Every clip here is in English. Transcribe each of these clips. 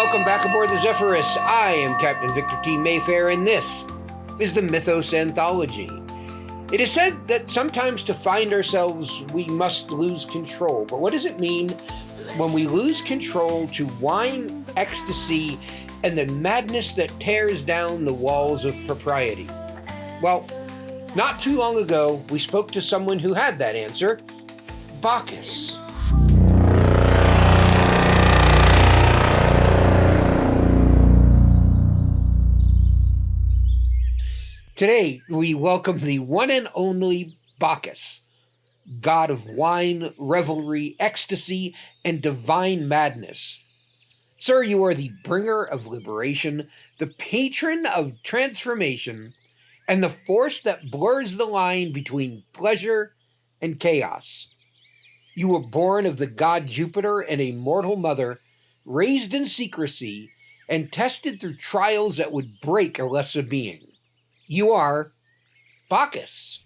welcome back aboard the Zephyrus. I am Captain Victor T. Mayfair, and this is the Mythos Anthology. It is said that sometimes to find ourselves, we must lose control. But what does it mean when we lose control to wine, ecstasy, and the madness that tears down the walls of propriety? Well, not too long ago, we spoke to someone who had that answer, Bacchus. Today, we welcome the one and only Bacchus, god of wine, revelry, ecstasy, and divine madness. Sir, you are the bringer of liberation, the patron of transformation, and the force that blurs the line between pleasure and chaos. You were born of the god Jupiter and a mortal mother, raised in secrecy, and tested through trials that would break a lesser being. You are Bacchus.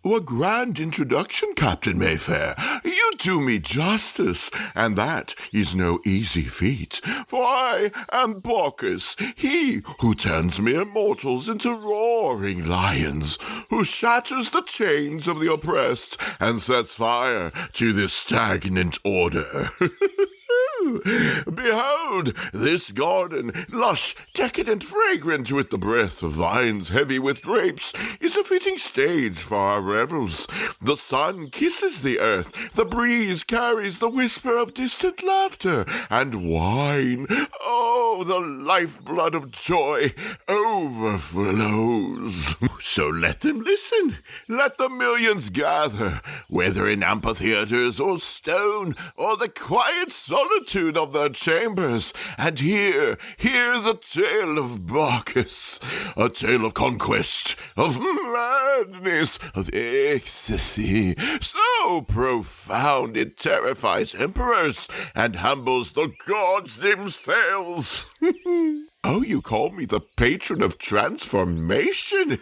A grand introduction, Captain Mayfair. You do me justice, and that is no easy feat. For I am Bacchus, he who turns mere mortals into roaring lions, who shatters the chains of the oppressed and sets fire to the stagnant order. Behold, this garden, lush, decadent, fragrant with the breath of vines, heavy with grapes, is a fitting stage for our revels. The sun kisses the earth, the breeze carries the whisper of distant laughter, and wine, oh, the lifeblood of joy, overflows. So let them listen, let the millions gather, whether in amphitheaters or stone, or the quiet solitude of their chambers, and hear the tale of Bacchus, a tale of conquest, of madness, of ecstasy, so profound it terrifies emperors and humbles the gods themselves. Oh, you call me the patron of transformation?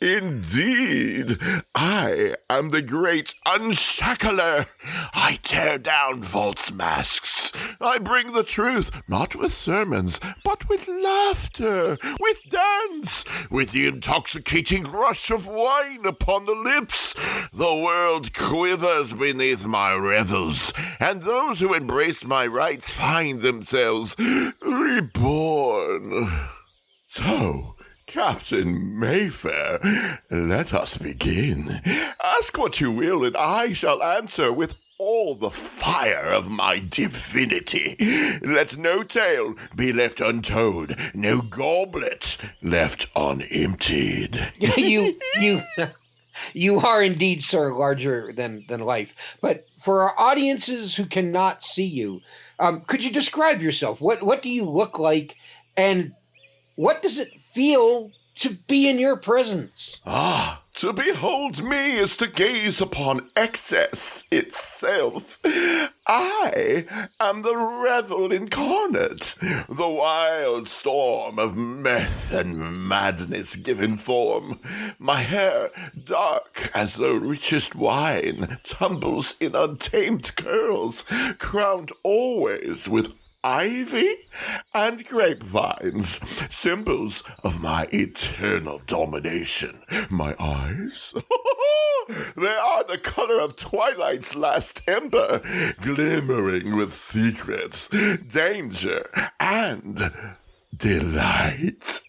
Indeed, I am the great unshackler. I tear down false masks. I bring the truth, not with sermons, but with laughter, with dance, with the intoxicating rush of wine upon the lips. The world quivers beneath my revels, and those who embrace my rites find themselves reborn. So, Captain Mayfair, let us begin. Ask what you will, and I shall answer with all the fire of my divinity. Let no tale be left untold, no goblet left unemptied. You are indeed, sir, larger than life. But for our audiences who cannot see you, could you describe yourself? What do you look like, and what does it feel to be in your presence? To behold me is to gaze upon excess itself. I am the revel incarnate, the wild storm of mirth and madness given form. My hair, dark as the richest wine, tumbles in untamed curls, crowned always with ivy and grapevines, symbols of my eternal domination. My eyes, they are the color of twilight's last ember, glimmering with secrets, danger, and delight.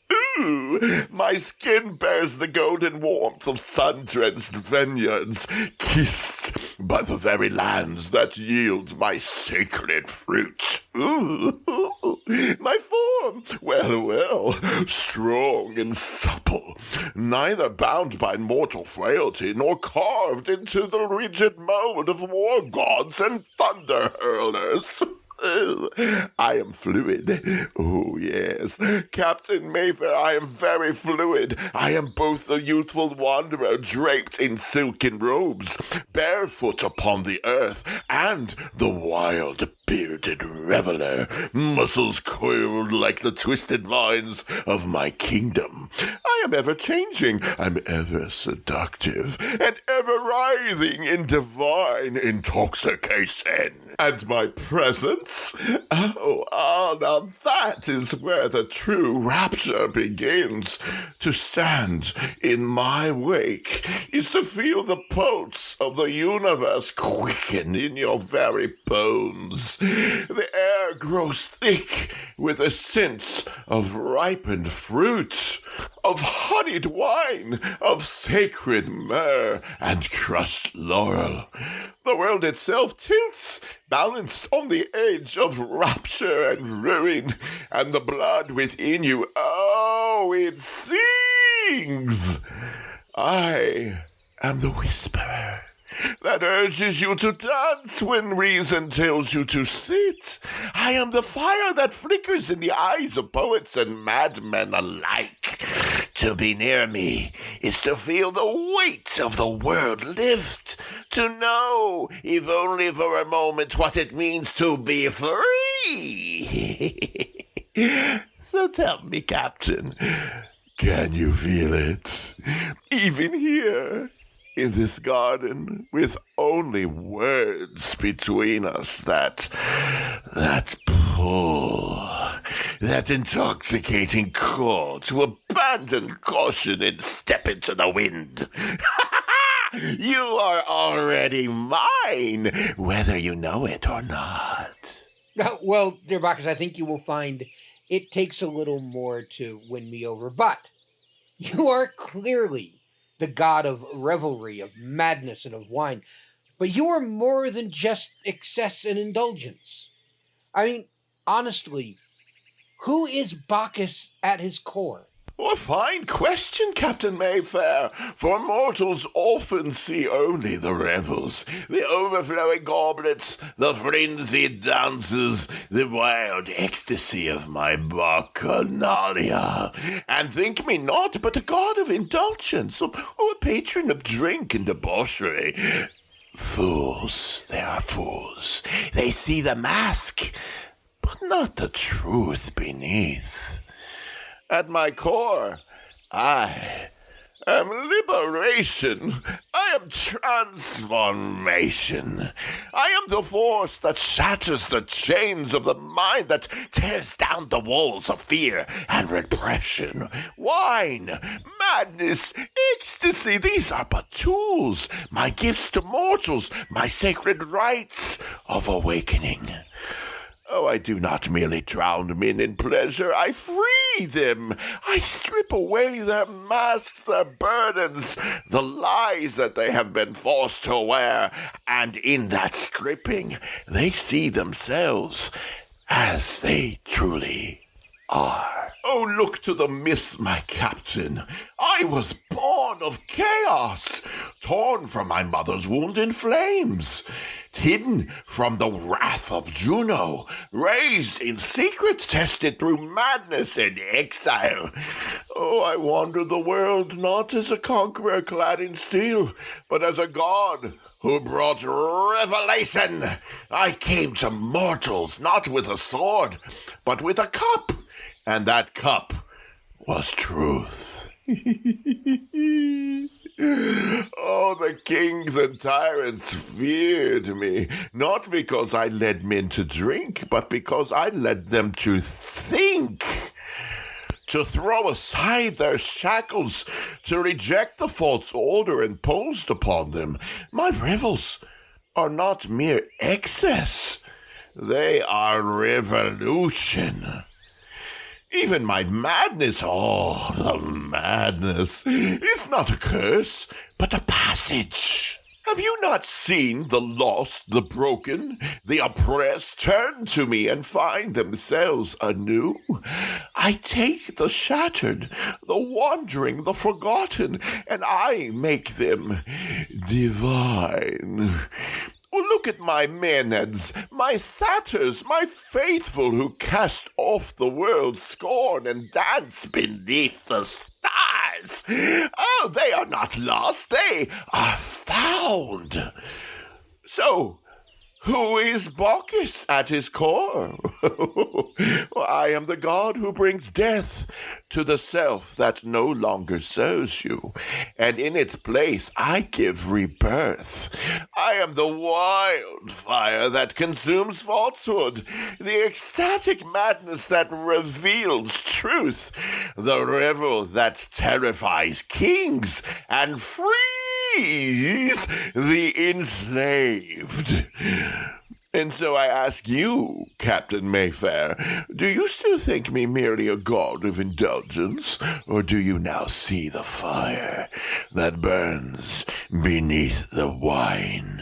My skin bears the golden warmth of sun-drenched vineyards, kissed by the very lands that yield my sacred fruit. My form, well, strong and supple, neither bound by mortal frailty nor carved into the rigid mold of war gods and thunder hurlers. I am fluid. Oh, yes. Captain Mayfair, I am very fluid. I am both the youthful wanderer draped in silken robes, barefoot upon the earth, and the wild bearded reveler, muscles coiled like the twisted vines of my kingdom. I am ever changing, I'm ever seductive, and ever writhing in divine intoxication. And my presence? Now that is where the true rapture begins. To stand in my wake is to feel the pulse of the universe quicken in your very bones. The air grows thick with a sense of ripened fruit, of honeyed wine, of sacred myrrh and crushed laurel. The world itself tilts, balanced on the edge of rapture and ruin, and the blood within you, it sings. I am the whisperer that urges you to dance when reason tells you to sit. I am the fire that flickers in the eyes of poets and madmen alike. To be near me is to feel the weight of the world lift, to know, if only for a moment, what it means to be free. So tell me, Captain, can you feel it? Even here, in this garden, with only words between us, that pull, that intoxicating call to abandon caution and step into the wind. You are already mine, whether you know it or not. Well, dear Bacchus, I think you will find it takes a little more to win me over, but you are clearly the god of revelry, of madness, and of wine. But you are more than just excess and indulgence. I mean, honestly, who is Bacchus at his core? A fine question, Captain Mayfair, for mortals often see only the revels, the overflowing goblets, the frenzied dances, the wild ecstasy of my Bacchanalia, and think me not but a god of indulgence, or a patron of drink and debauchery. Fools, they are fools. They see the mask, but not the truth beneath. At my core, I am liberation. I am transformation. I am the force that shatters the chains of the mind, that tears down the walls of fear and repression. Wine, madness, ecstasy, these are but tools, my gifts to mortals, my sacred rites of awakening. I do not merely drown men in pleasure, I free them. I strip away their masks, their burdens, the lies that they have been forced to wear, and in that stripping, they see themselves as they truly are. Look to the myths, my captain. I was born of chaos, torn from my mother's womb in flames, hidden from the wrath of Juno, raised in secret, tested through madness and exile. I wandered the world not as a conqueror clad in steel, but as a god who brought revelation. I came to mortals not with a sword, but with a cup, and that cup was truth. The kings and tyrants feared me, not because I led men to drink, but because I led them to think, to throw aside their shackles, to reject the false order imposed upon them. My revels are not mere excess, they are revolution. Even my madness, the madness, is not a curse, but a passage. Have you not seen the lost, the broken, the oppressed turn to me and find themselves anew? I take the shattered, the wandering, the forgotten, and I make them divine. Look at my Maenads, my satyrs, my faithful who cast off the world's scorn and dance beneath the stars. They are not lost, they are found. So, Who is Bacchus at his core? I am the god who brings death to the self that no longer serves you, and in its place I give rebirth. I am the wildfire that consumes falsehood, the ecstatic madness that reveals truth, the revel that terrifies kings and frees the enslaved. And so I ask you, Captain Mayfair, do you still think me merely a god of indulgence, or do you now see the fire that burns beneath the wine?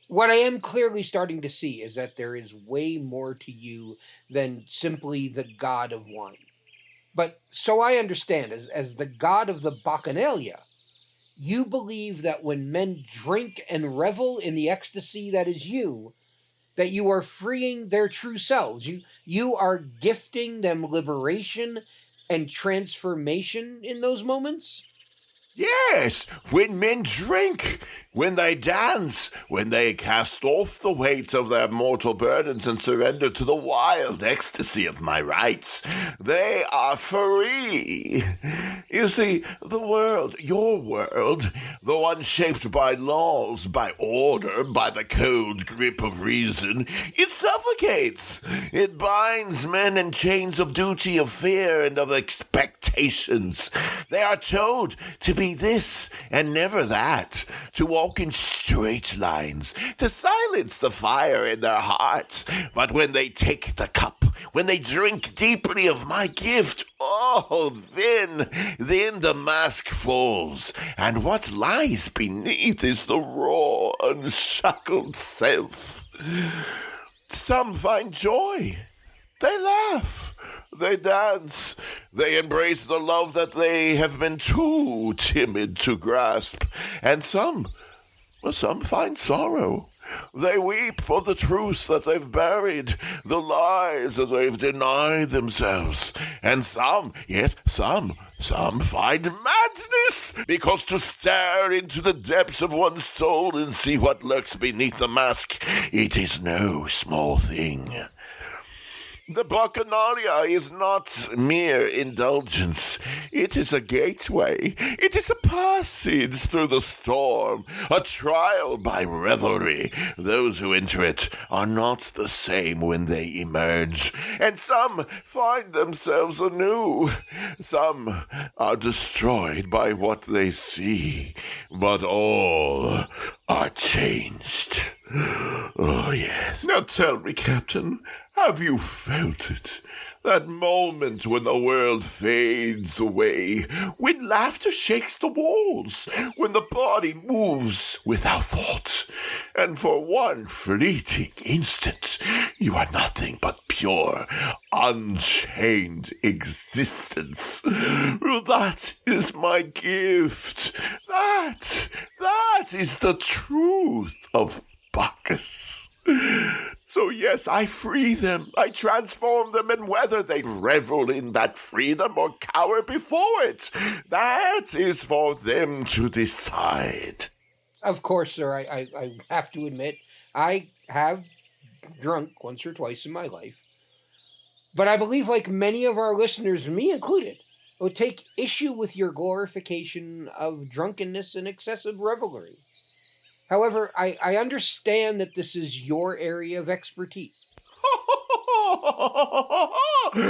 What I am clearly starting to see is that there is way more to you than simply the god of wine. But so I understand, as the god of the Bacchanalia, you believe that when men drink and revel in the ecstasy that is you, that you are freeing their true selves. You are gifting them liberation and transformation in those moments? Yes, when men drink, when they dance, when they cast off the weight of their mortal burdens and surrender to the wild ecstasy of my rights, they are free. You see, the world, your world, the one shaped by laws, by order, by the cold grip of reason, it suffocates. It binds men in chains of duty, of fear, and of expectations. They are told to be this and never that, to walk in straight lines, to silence the fire in their hearts. But when they take the cup, when they drink deeply of my gift, then the mask falls, and what lies beneath is the raw, unshackled self. Some find joy. They laugh. They dance. They embrace the love that they have been too timid to grasp. And some find sorrow. They weep for the truths that they've buried, the lies that they've denied themselves. And some find madness, because to stare into the depths of one's soul and see what lurks beneath the mask, it is no small thing. The Bacchanalia is not mere indulgence. It is a gateway. It is a passage through the storm, a trial by revelry. Those who enter it are not the same when they emerge, and some find themselves anew. Some are destroyed by what they see, but all are changed. Oh, yes. Now tell me, Captain, have you felt it? That moment when the world fades away, when laughter shakes the walls, when the body moves without thought, and for one fleeting instant, you are nothing but pure, unchained existence. That is my gift. That is the truth of Bacchus. So yes, I free them, I transform them, and whether they revel in that freedom or cower before it, that is for them to decide. Of course, sir, I have to admit, I have drunk once or twice in my life. But I believe, like many of our listeners, me included, would take issue with your glorification of drunkenness and excessive revelry. However, I understand that this is your area of expertise. Well,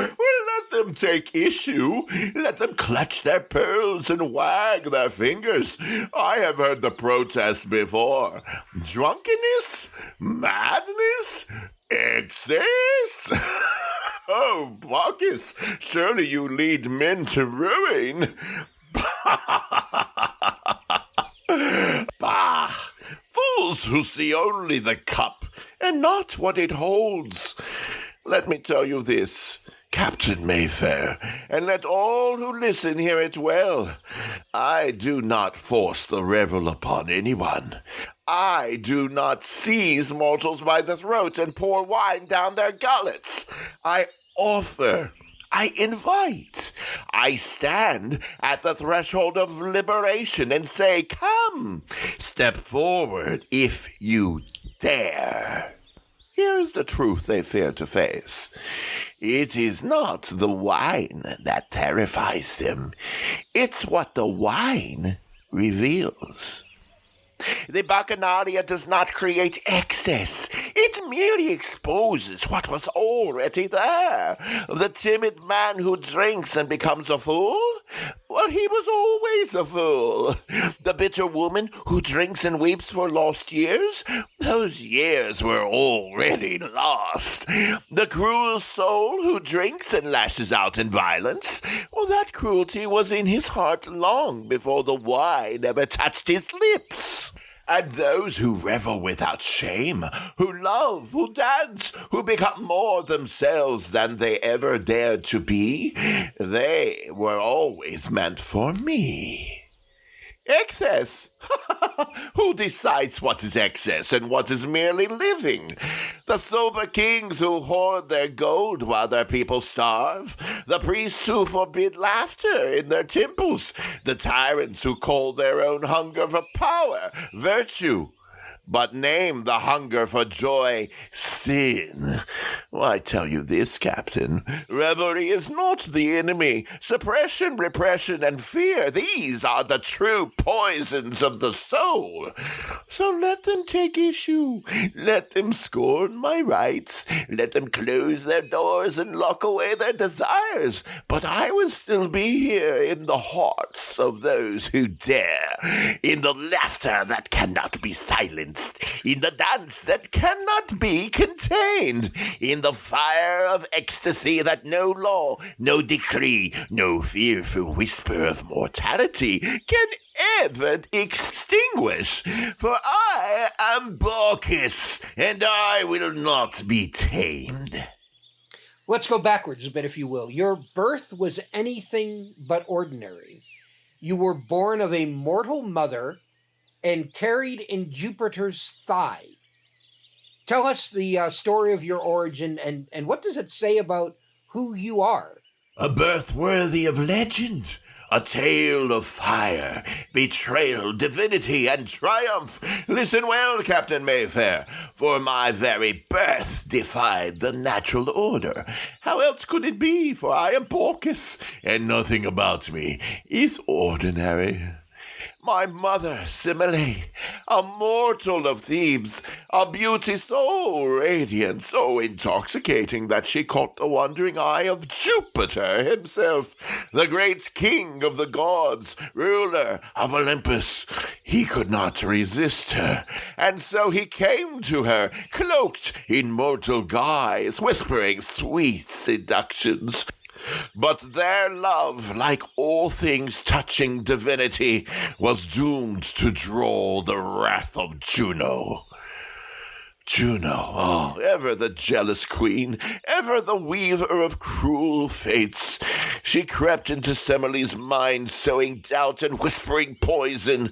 let them take issue. Let them clutch their pearls and wag their fingers. I have heard the protest before. Drunkenness? Madness? Excess? Oh, Bacchus, surely you lead men to ruin. Bah! Fools who see only the cup and not what it holds. Let me tell you this, Captain Mayfair, and let all who listen hear it well. I do not force the revel upon anyone. I do not seize mortals by the throat and pour wine down their gullets. I offer I invite. I stand at the threshold of liberation and say, come, step forward if you dare. Here's the truth they fear to face. It is not the wine that terrifies them. It's what the wine reveals. The Bacchanalia does not create excess. It merely exposes what was already there. The timid man who drinks and becomes a fool? Well, he was always a fool. The bitter woman who drinks and weeps for lost years? Those years were already lost. The cruel soul who drinks and lashes out in violence? Well, that cruelty was in his heart long before the wine ever touched his lips. And those who revel without shame, who love, who dance, who become more themselves than they ever dared to be, they were always meant for me. Excess? Who decides what is excess and what is merely living? The sober kings who hoard their gold while their people starve, the priests who forbid laughter in their temples, the tyrants who call their own hunger for power virtue, but name the hunger for joy sin. Well, I tell you this, Captain, revelry is not the enemy. Suppression, repression, and fear, these are the true poisons of the soul. So let them take issue. Let them scorn my rights. Let them close their doors and lock away their desires. But I will still be here in the hearts of those who dare, in the laughter that cannot be silenced, in the dance that cannot be contained, in the fire of ecstasy that no law, no decree, no fearful whisper of mortality can ever extinguish. For I am Bacchus, and I will not be tamed. Let's go backwards a bit, if you will. Your birth was anything but ordinary. You were born of a mortal mother and carried in Jupiter's thigh. Tell us the story of your origin, and what does it say about who you are? A birth worthy of legend, a tale of fire, betrayal, divinity, and triumph. Listen well, Captain Mayfair, for my very birth defied the natural order. How else could it be? For I am Bacchus, and nothing about me is ordinary. My mother, Semele, a mortal of Thebes, a beauty so radiant, so intoxicating that she caught the wandering eye of Jupiter himself, the great king of the gods, ruler of Olympus. He could not resist her, and so he came to her, cloaked in mortal guise, whispering sweet seductions. But their love, like all things touching divinity, was doomed to draw the wrath of Juno. Juno, ever the jealous queen, ever the weaver of cruel fates. She crept into Semele's mind, sowing doubt and whispering poison.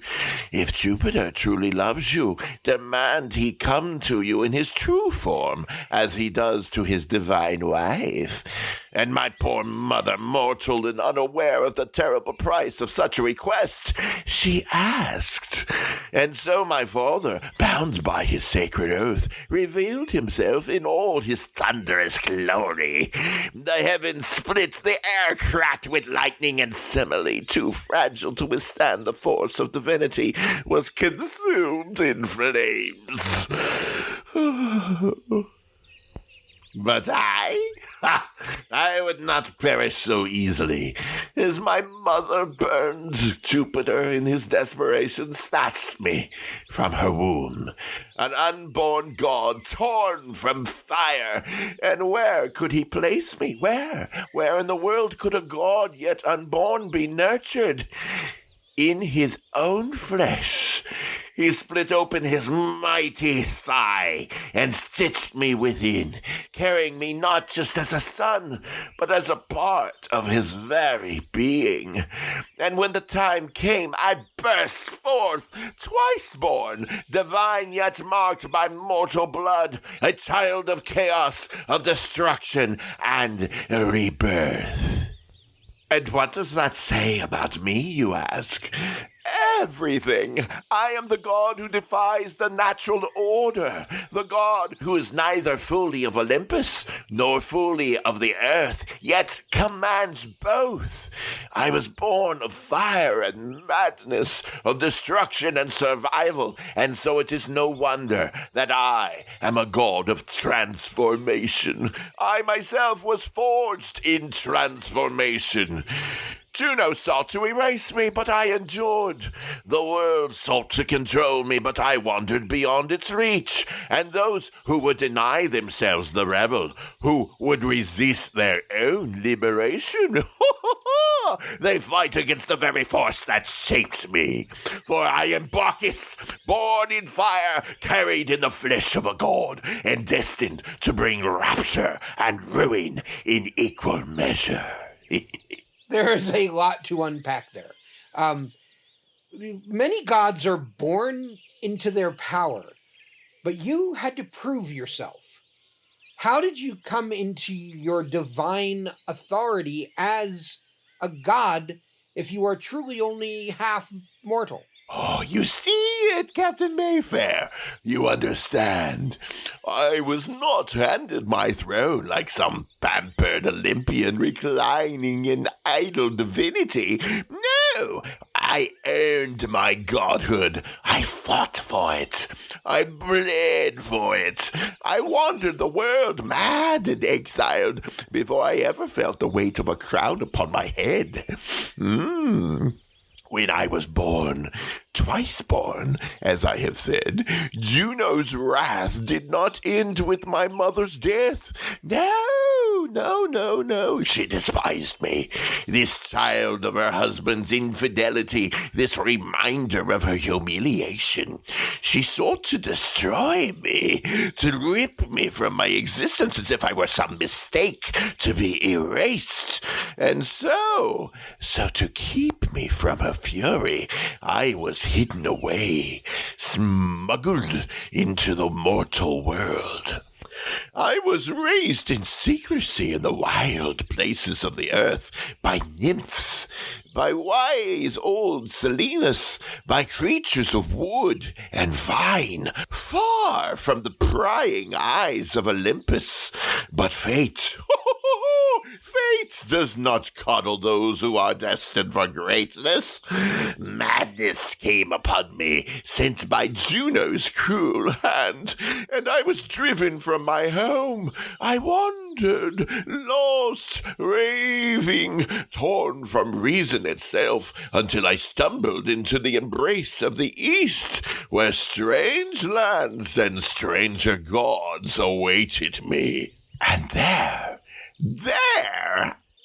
If Jupiter truly loves you, demand he come to you in his true form, as he does to his divine wife. And my poor mother, mortal and unaware of the terrible price of such a request, she asked. And so my father, bound by his sacred oath, revealed himself in all his thunderous glory. The heavens split, the air cracked with lightning, and Semele, too fragile to withstand the force of divinity, was consumed in flames. But I would not perish so easily. As my mother burned, Jupiter in his desperation snatched me from her womb, an unborn god torn from fire. And where could he place me? Where in the world could a god yet unborn be nurtured? In his own flesh, he split open his mighty thigh and stitched me within, carrying me not just as a son, but as a part of his very being. And when the time came, I burst forth, twice born, divine yet marked by mortal blood, a child of chaos, of destruction, and rebirth. And what does that say about me, you ask? Everything. I am the god who defies the natural order, the god who is neither fully of Olympus nor fully of the earth, yet commands both. I was born of fire and madness, of destruction and survival, and so it is no wonder that I am a god of transformation. I myself was forged in transformation. Juno sought to erase me, but I endured. The world sought to control me, but I wandered beyond its reach. And those who would deny themselves the revel, who would resist their own liberation, they fight against the very force that shaped me. For I am Bacchus, born in fire, carried in the flesh of a god, and destined to bring rapture and ruin in equal measure. There is a lot to unpack there. Many gods are born into their power, but you had to prove yourself. How did you come into your divine authority as a god if you are truly only half mortal? Oh, you see it, Captain Mayfair. You understand. I was not handed my throne like some pampered Olympian reclining in idle divinity. No, I earned my godhood. I fought for it. I bled for it. I wandered the world mad and exiled before I ever felt the weight of a crown upon my head. When I was born, twice born, as I have said, Juno's wrath did not end with my mother's death. No. She despised me. This child of her husband's infidelity, this reminder of her humiliation. She sought to destroy me, to rip me from my existence as if I were some mistake to be erased. And so to keep me from her fury, I was hidden away, smuggled into the mortal world. I was raised in secrecy in the wild places of the earth by nymphs, by wise old Silenus, by creatures of wood and vine, far from the prying eyes of Olympus. But fate does not coddle those who are destined for greatness. Madness came upon me, sent by Juno's cruel hand, and I was driven from my home. I wandered, lost, raving, torn from reason itself, until I stumbled into the embrace of the East, where strange lands and stranger gods awaited me. And there,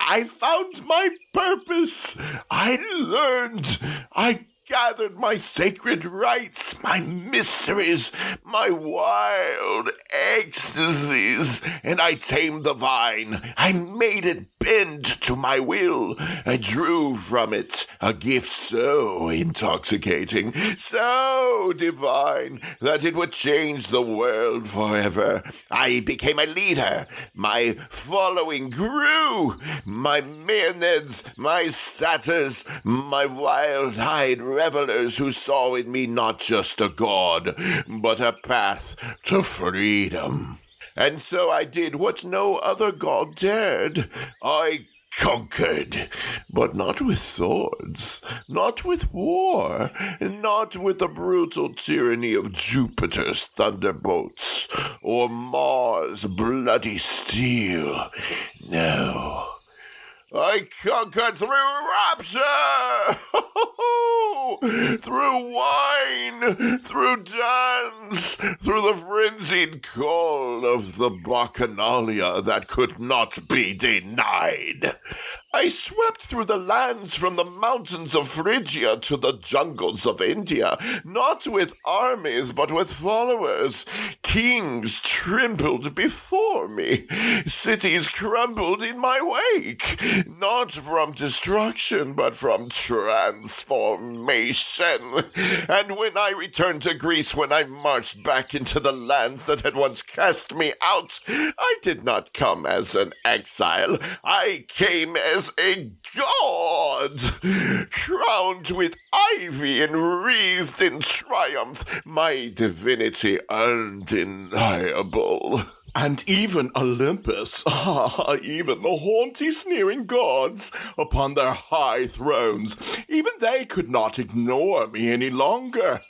I found my purpose. I learned. I gathered my sacred rites, my mysteries, my wild ecstasies, and I tamed the vine. I made it bend to my will. I drew from it a gift so intoxicating, so divine, that it would change the world forever. I became a leader. My following grew. My Maenads, my satyrs, my wild-eyed revelers who saw in me not just a god, but a path to freedom. And so I did what no other god dared. I conquered, but not with swords, not with war, not with the brutal tyranny of Jupiter's thunderbolts, or Mars' bloody steel. No. I conquered through rapture, through wine, through dance, through the frenzied call of the Bacchanalia that could not be denied. I swept through the lands from the mountains of Phrygia to the jungles of India, not with armies but with followers. Kings trembled before me. Cities crumbled in my wake, not from destruction but from transformation. And when I returned to Greece, when I marched back into the lands that had once cast me out, I did not come as an exile. I came as a god, crowned with ivy and wreathed in triumph, my divinity undeniable. And even Olympus, even the haughty, sneering gods upon their high thrones, even they could not ignore me any longer.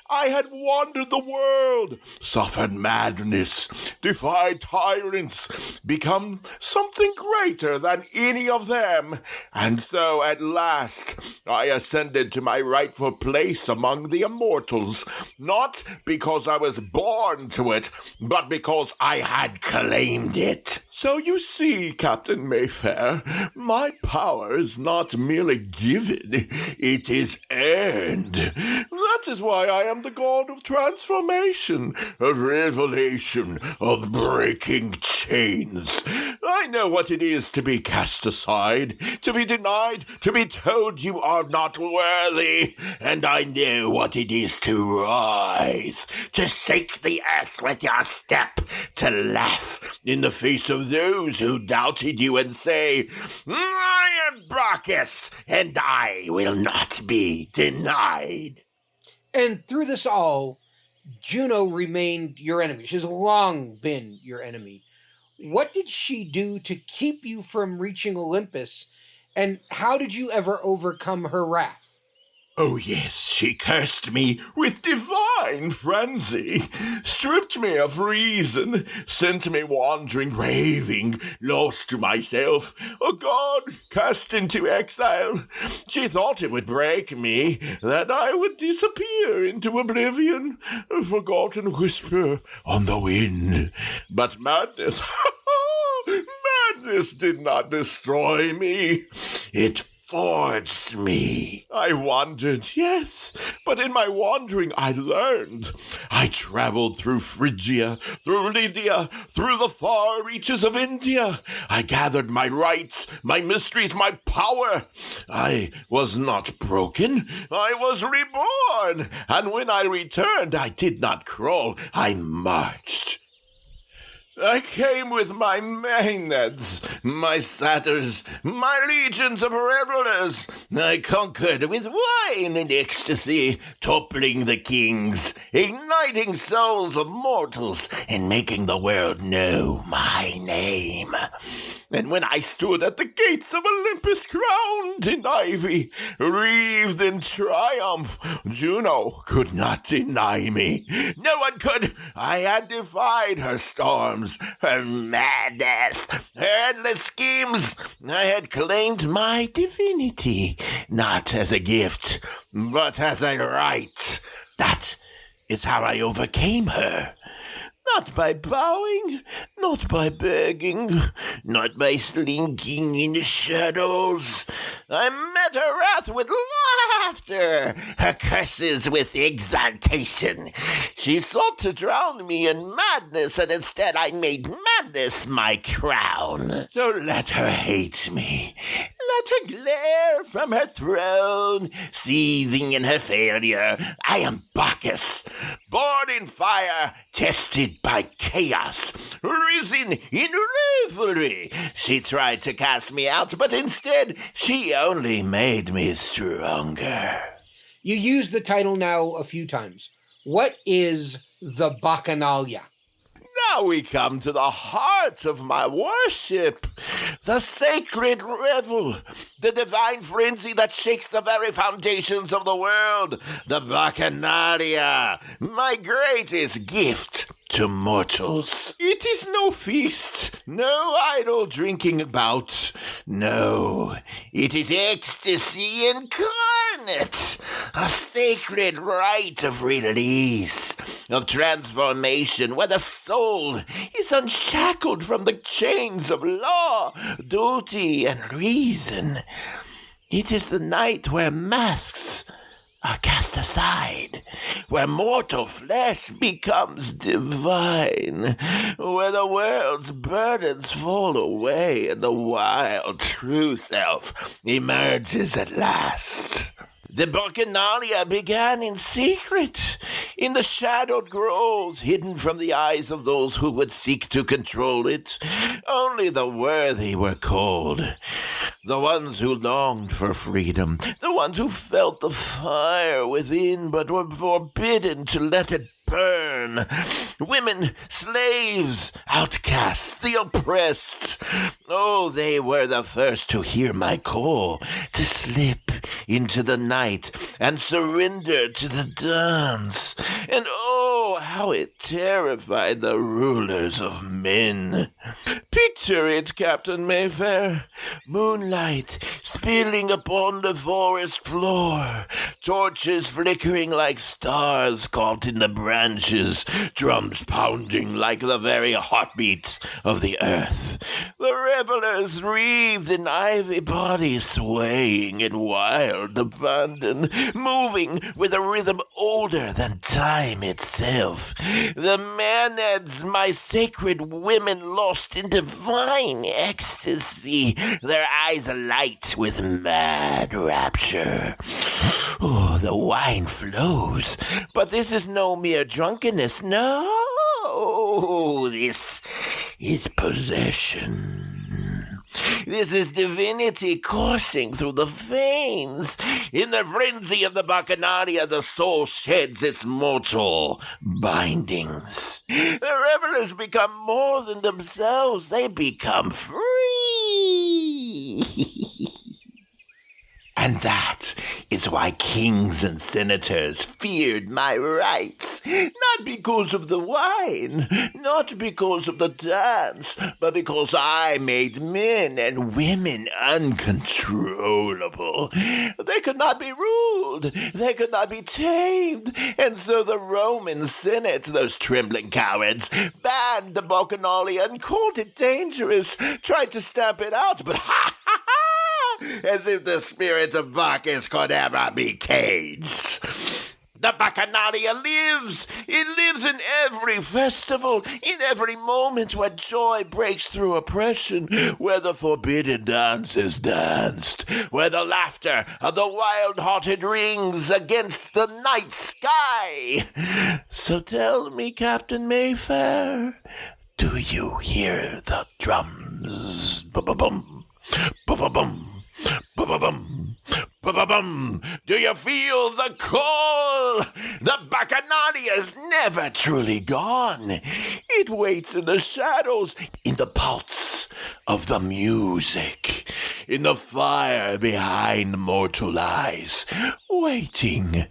I had wandered the world, suffered madness, defied tyrants, become something greater than any of them, and so at last I ascended to my rightful place among the immortals, not because I was born to it, but because I had claimed it. So you see, Captain Mayfair, my power is not merely given, it is earned. That is why I am the god of transformation, of revelation, of breaking chains. I know what it is to be cast aside, to be denied, to be told you are not worthy, and I know what it is to rise, to shake the earth with your step, to laugh in the face of those who doubted you and say, I am Bacchus, and I will not be denied. And through this all, Juno remained your enemy. She's long been your enemy. What did she do to keep you from reaching Olympus, and how did you ever overcome her wrath? Oh yes, she cursed me with divine frenzy, stripped me of reason, sent me wandering, raving, lost to myself, a god cast into exile. She thought it would break me, that I would disappear into oblivion, a forgotten whisper on the wind. But madness, madness did not destroy me. It forged me. I wandered, yes, but in my wandering I learned. I traveled through Phrygia, through Lydia, through the far reaches of India. I gathered my rights, my mysteries, my power. I was not broken. I was reborn. And when I returned, I did not crawl. I marched. I came with my Maenads, my satyrs, my legions of revelers. I conquered with wine and ecstasy, toppling the kings, igniting souls of mortals, and making the world know my name. And when I stood at the gates of Olympus, crowned in ivy, wreathed in triumph, Juno could not deny me. No one could. I had defied her storms, her madness, her endless schemes. I had claimed my divinity, not as a gift, but as a right. That is how I overcame her. Not by bowing, not by begging, not by slinking in the shadows. I met her wrath with laughter, her curses with exaltation. She sought to drown me in madness, and instead I made madness my crown. So let her hate me. Let her glare from her throne, seething in her failure. I am Bacchus, born in fire, tested by chaos, risen in revelry. She tried to cast me out, but instead she only made me stronger. You used the title now a few times. What is the Bacchanalia? Now we come to the heart of my worship, the sacred revel, the divine frenzy that shakes the very foundations of the world, the Bacchanalia, my greatest gift to mortals. It is no feast, no idle drinking about. No, it is ecstasy incarnate. it, a sacred rite of release, of transformation, where the soul is unshackled from the chains of law, duty, and reason. It is the night where masks are cast aside, where mortal flesh becomes divine, where the world's burdens fall away and the wild true self emerges at last. The Bacchanalia began in secret, in the shadowed groves, hidden from the eyes of those who would seek to control it. Only the worthy were called, the ones who longed for freedom, the ones who felt the fire within but were forbidden to let it burn. Women, slaves, outcasts, the oppressed. Oh, they were the first to hear my call, to slip into the night and surrender to the dance. And oh, how it terrified the rulers of men. Picture it, Captain Mayfair. Moonlight spilling upon the forest floor, torches flickering like stars caught in the branches, drums pounding like the very heartbeats of the earth. The revelers wreathed in ivy bodies swaying in wild abandon, moving with a rhythm older than time itself. The Maenads, my sacred women, lost in divine ecstasy, their eyes alight with mad rapture. Oh, the wine flows, but this is no mere drunkenness. No, this is possession. This is divinity coursing through the veins. In the frenzy of the Bacchanalia, the soul sheds its mortal bindings. The revelers become more than themselves. They become free. And that is why kings and senators feared my rites. Not because of the wine, not because of the dance, but because I made men and women uncontrollable. They could not be ruled. They could not be tamed. And so the Roman Senate, those trembling cowards, banned the Bacchanalia and called it dangerous, tried to stamp it out, but ha ha ha! As if the spirit of Bacchus could ever be caged. The Bacchanalia lives. It lives in every festival, in every moment where joy breaks through oppression, where the forbidden dance is danced, where the laughter of the wild-hearted rings against the night sky. So tell me, Captain Mayfair, do you hear the drums? Ba-ba-bum, ba-ba-bum. Ba-ba-bum, ba-ba-bum. Do you feel the call? The Bacchanalia is never truly gone. It waits in the shadows, in the pulse of the music, in the fire behind mortal eyes, waiting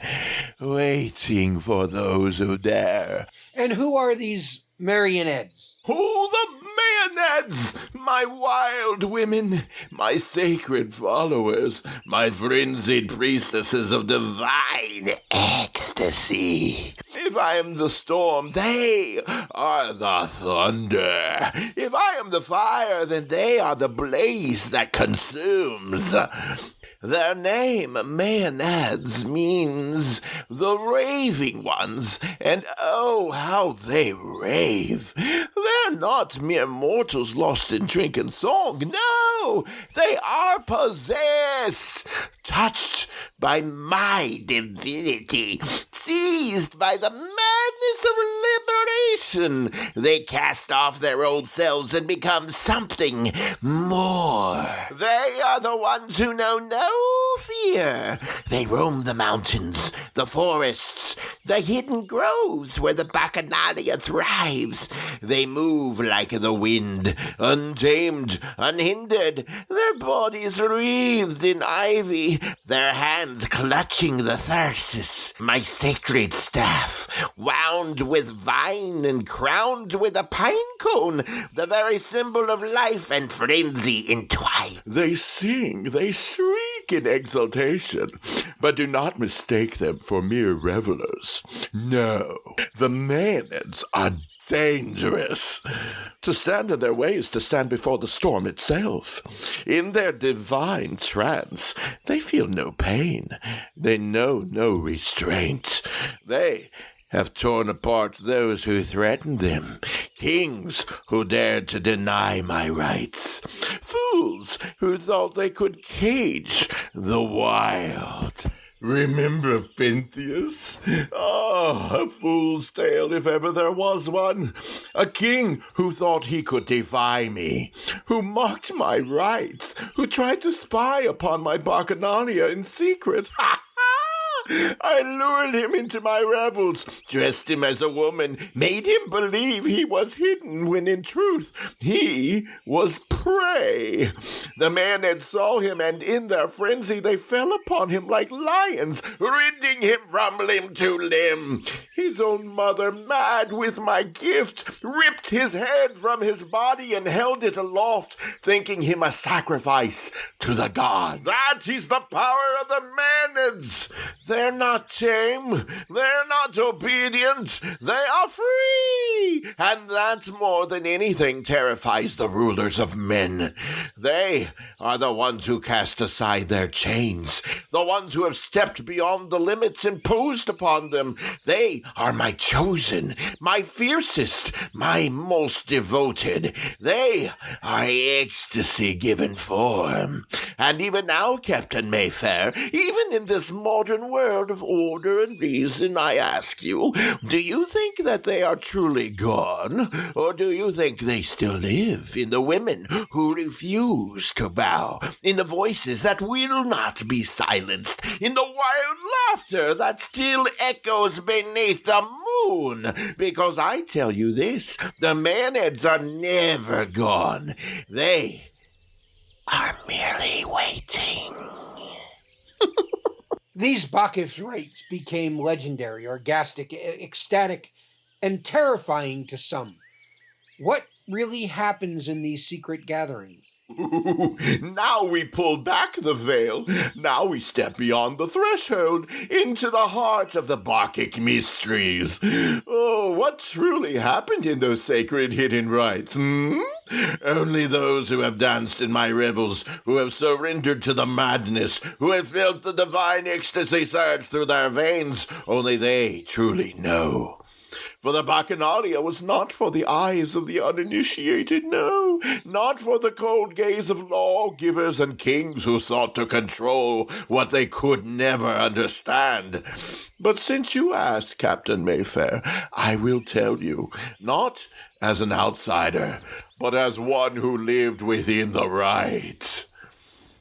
for those who dare. And who are these Maenads? Oh, the Maenads, my wild women, my sacred followers, my frenzied priestesses of divine ecstasy. If I am the storm, they are the thunder. If I am the fire, then they are the blaze that consumes. Their name, Maenads, means the raving ones, and oh, how they rave. They're not mere mortals lost in drink and song. No, they are possessed, touched by my divinity, seized by the madness of liberation. They cast off their old selves and become something more. They are the ones who know no fear. They roam the mountains, the forests, the hidden groves where the Bacchanalia thrives. They move like the wind, untamed, unhindered, their bodies wreathed in ivy, their hands clutching the thyrsus, my sacred staff, wound with vine and crowned with a pine cone, the very symbol of life and frenzy entwined. They sing, they shriek in exultation, But do not mistake them for mere revelers. No, the Maenads are dangerous. To stand in their way is to stand before the storm itself. In their divine trance, they feel no pain. They know no restraint. They have torn apart those who threatened them, kings who dared to deny my rights, fools who thought they could cage the wild. Remember Pentheus? A fool's tale if ever there was one. A king who thought he could defy me, who mocked my rights, who tried to spy upon my Bacchanalia in secret. Ha! I lured him into my revels, dressed him as a woman, made him believe he was hidden when in truth he was prey. The Maenads saw him, and in their frenzy they fell upon him like lions, rending him from limb to limb. His own mother, mad with my gift, ripped his head from his body and held it aloft, thinking him a sacrifice to the gods. That is the power of the Maenads. They're not tame, they're not obedient, they are free, and that more than anything terrifies the rulers of men. They are the ones who cast aside their chains, the ones who have stepped beyond the limits imposed upon them. They are my chosen, my fiercest, my most devoted. They are ecstasy given form. And even now, Captain Mayfair, even in this modern world of order and reason, I ask you, do you think that they are truly gone, or do you think they still live in the women who refuse to bow, in the voices that will not be silenced, in the wild laughter that still echoes beneath the moon? Because I tell you this, the Maenads are never gone. They are merely waiting. These Bacchus rites became legendary, orgastic, ecstatic, and terrifying to some. What really happens in these secret gatherings? Now we pull back the veil. Now we step beyond the threshold into the heart of the Bacchic mysteries. Oh, what truly happened in those sacred hidden rites? Only those who have danced in my revels, who have surrendered to the madness, who have felt the divine ecstasy surge through their veins, only they truly know. For the Bacchanalia was not for the eyes of the uninitiated, no, not for the cold gaze of lawgivers and kings who sought to control what they could never understand. But since you asked, Captain Mayfair, I will tell you, not as an outsider, but as one who lived within the rite.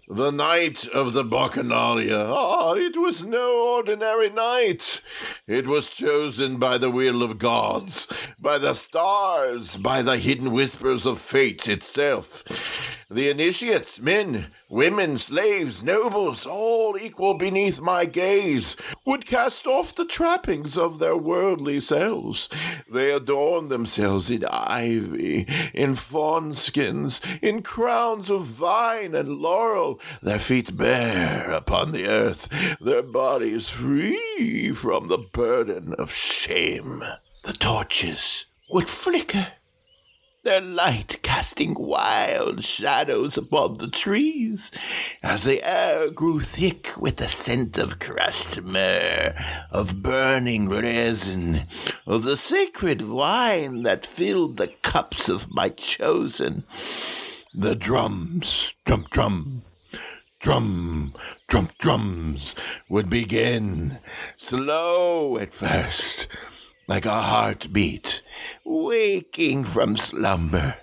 The night of the Bacchanalia, it was no ordinary night. It was chosen by the will of gods, by the stars, by the hidden whispers of fate itself. The initiates, men, women, slaves, nobles, all equal beneath my gaze, would cast off the trappings of their worldly selves. They adorn themselves in ivy, in fawn skins, in crowns of vine and laurel, their feet bare upon the earth, their bodies free from the burden of shame. The torches would flicker, their light casting wild shadows upon the trees, as the air grew thick with the scent of crushed myrrh, of burning resin, of the sacred wine that filled the cups of my chosen. The drums, drum, drum, drum, drum, drums would begin, slow at first, like a heartbeat, waking from slumber,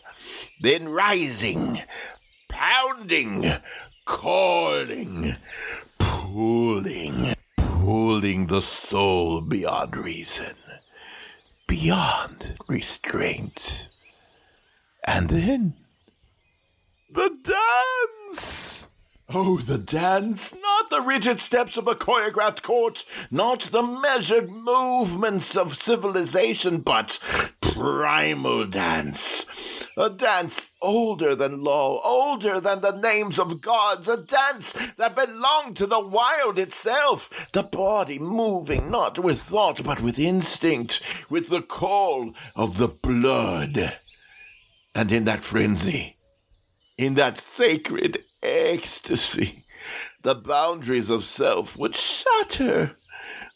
then rising, pounding, calling, pulling the soul beyond reason, beyond restraint. And then, the dance! Oh, the dance, not the rigid steps of a choreographed court, not the measured movements of civilization, but primal dance. A dance older than law, older than the names of gods, a dance that belonged to the wild itself, the body moving not with thought but with instinct, with the call of the blood. And in that frenzy, in that sacred ecstasy, the boundaries of self would shatter.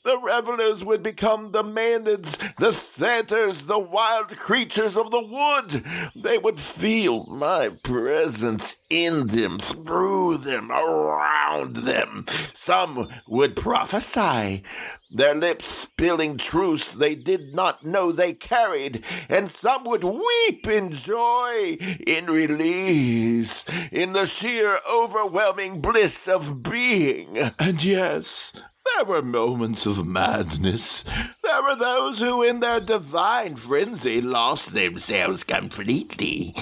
The revelers would become the Maenads, the satyrs, the wild creatures of the wood. They would feel my presence in them, through them, around them. Some would prophesy, their lips spilling truths they did not know they carried, and some would weep in joy, in release, in the sheer overwhelming bliss of being. And yes, there were moments of madness. There were those who in their divine frenzy lost themselves completely,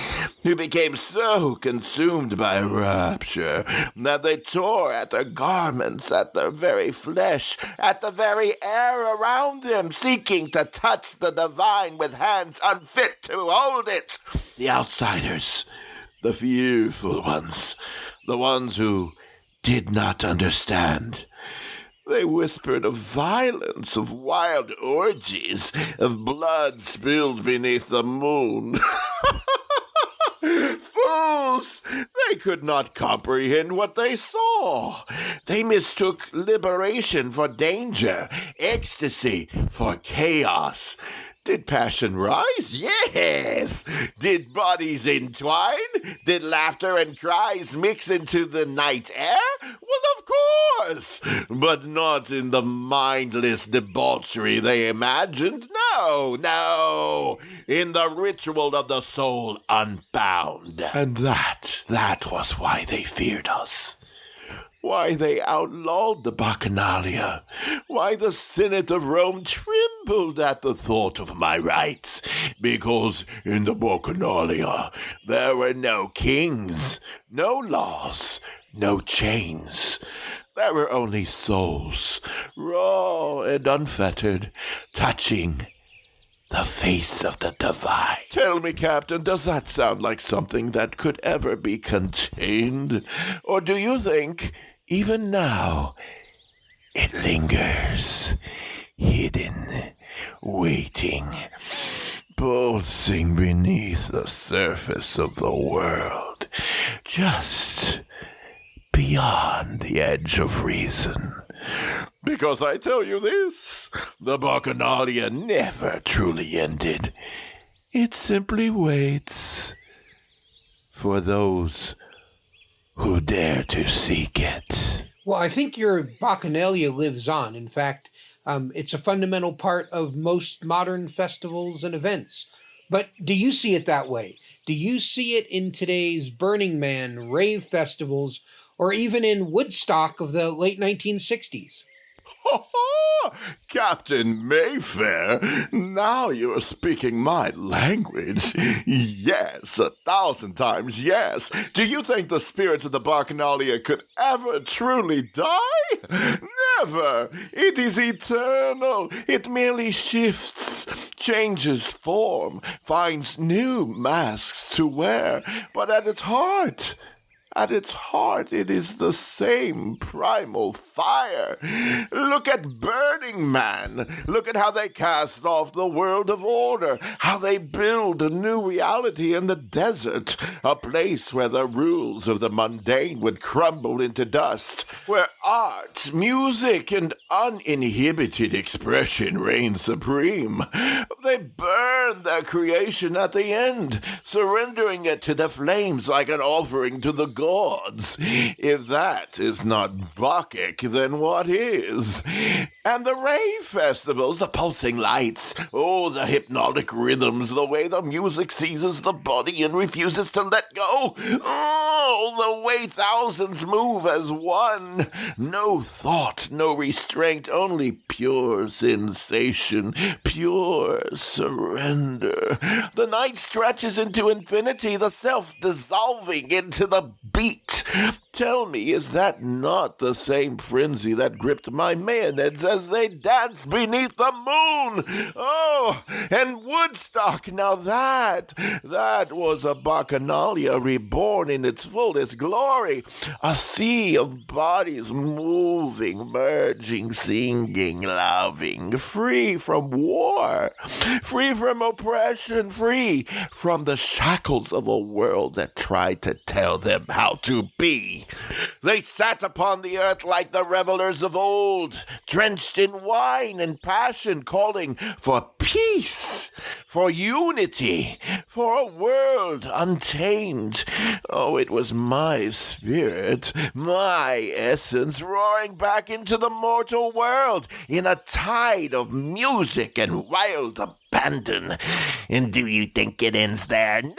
who became so consumed by rapture that they tore at their garments, at their very flesh, at the very air around them, seeking to touch the divine with hands unfit to hold it. The outsiders, the fearful ones, the ones who did not understand. They whispered of violence, of wild orgies, of blood spilled beneath the moon. Fools! They could not comprehend what they saw. They mistook liberation for danger, ecstasy for chaos. Did passion rise? Yes. Did bodies entwine? Did laughter and cries mix into the night air? Well, of course. But not in the mindless debauchery they imagined. No. In the ritual of the soul unbound. And that was why they feared us. Why they outlawed the Bacchanalia, why the Senate of Rome trembled at the thought of my rights, because in the Bacchanalia there were no kings, no laws, no chains. There were only souls, raw and unfettered, touching the face of the divine. Tell me, Captain, does that sound like something that could ever be contained? Or do you think, even now, it lingers, hidden, waiting, pulsing beneath the surface of the world, just beyond the edge of reason? Because I tell you this, the Bacchanalia never truly ended. It simply waits for those who dare to seek it. Well, I think your Bacchanalia lives on. In fact, it's a fundamental part of most modern festivals and events. But do you see it that way? Do you see it in today's Burning Man, rave festivals, or even in Woodstock of the late 1960s? Captain Mayfair, now you are speaking my language. Yes, 1,000 times yes. Do you think the spirit of the Bacchanalia could ever truly die? Never. It is eternal. It merely shifts, changes form, finds new masks to wear. But at its heart, it is the same primal fire. Look at Burning Man. Look at how they cast off the world of order, how they build a new reality in the desert, a place where the rules of the mundane would crumble into dust, where art, music, and uninhibited expression reign supreme. They burn their creation at the end, surrendering it to the flames like an offering to the gods. If that is not Bacchic, then what is? And the rave festivals, the pulsing lights, the hypnotic rhythms, the way the music seizes the body and refuses to let go. The way thousands move as one. No thought, no restraint, only pure sensation, pure surrender. The night stretches into infinity, the self dissolving into the beat. Tell me, is that not the same frenzy that gripped my Maenads as they danced beneath the moon? Oh, and Woodstock, now that was a Bacchanalia reborn in its fullest glory. A sea of bodies moving, merging, singing, loving, free from war, free from oppression, free from the shackles of a world that tried to tell them how to be. They sat upon the earth like the revelers of old, drenched in wine and passion, calling for peace, for unity, for a world untamed. Oh, it was my spirit, my essence, roaring back into the mortal world in a tide of music and wild abandon. And do you think it ends there? No.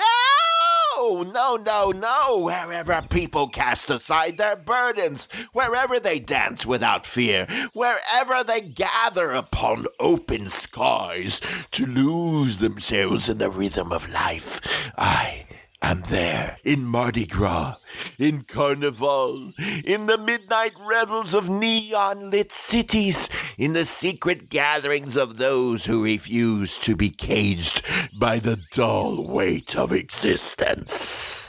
Wherever people cast aside their burdens, wherever they dance without fear, wherever they gather upon open skies to lose themselves in the rhythm of life, I am there, in Mardi Gras, in Carnival, in the midnight revels of neon-lit cities, in the secret gatherings of those who refuse to be caged by the dull weight of existence.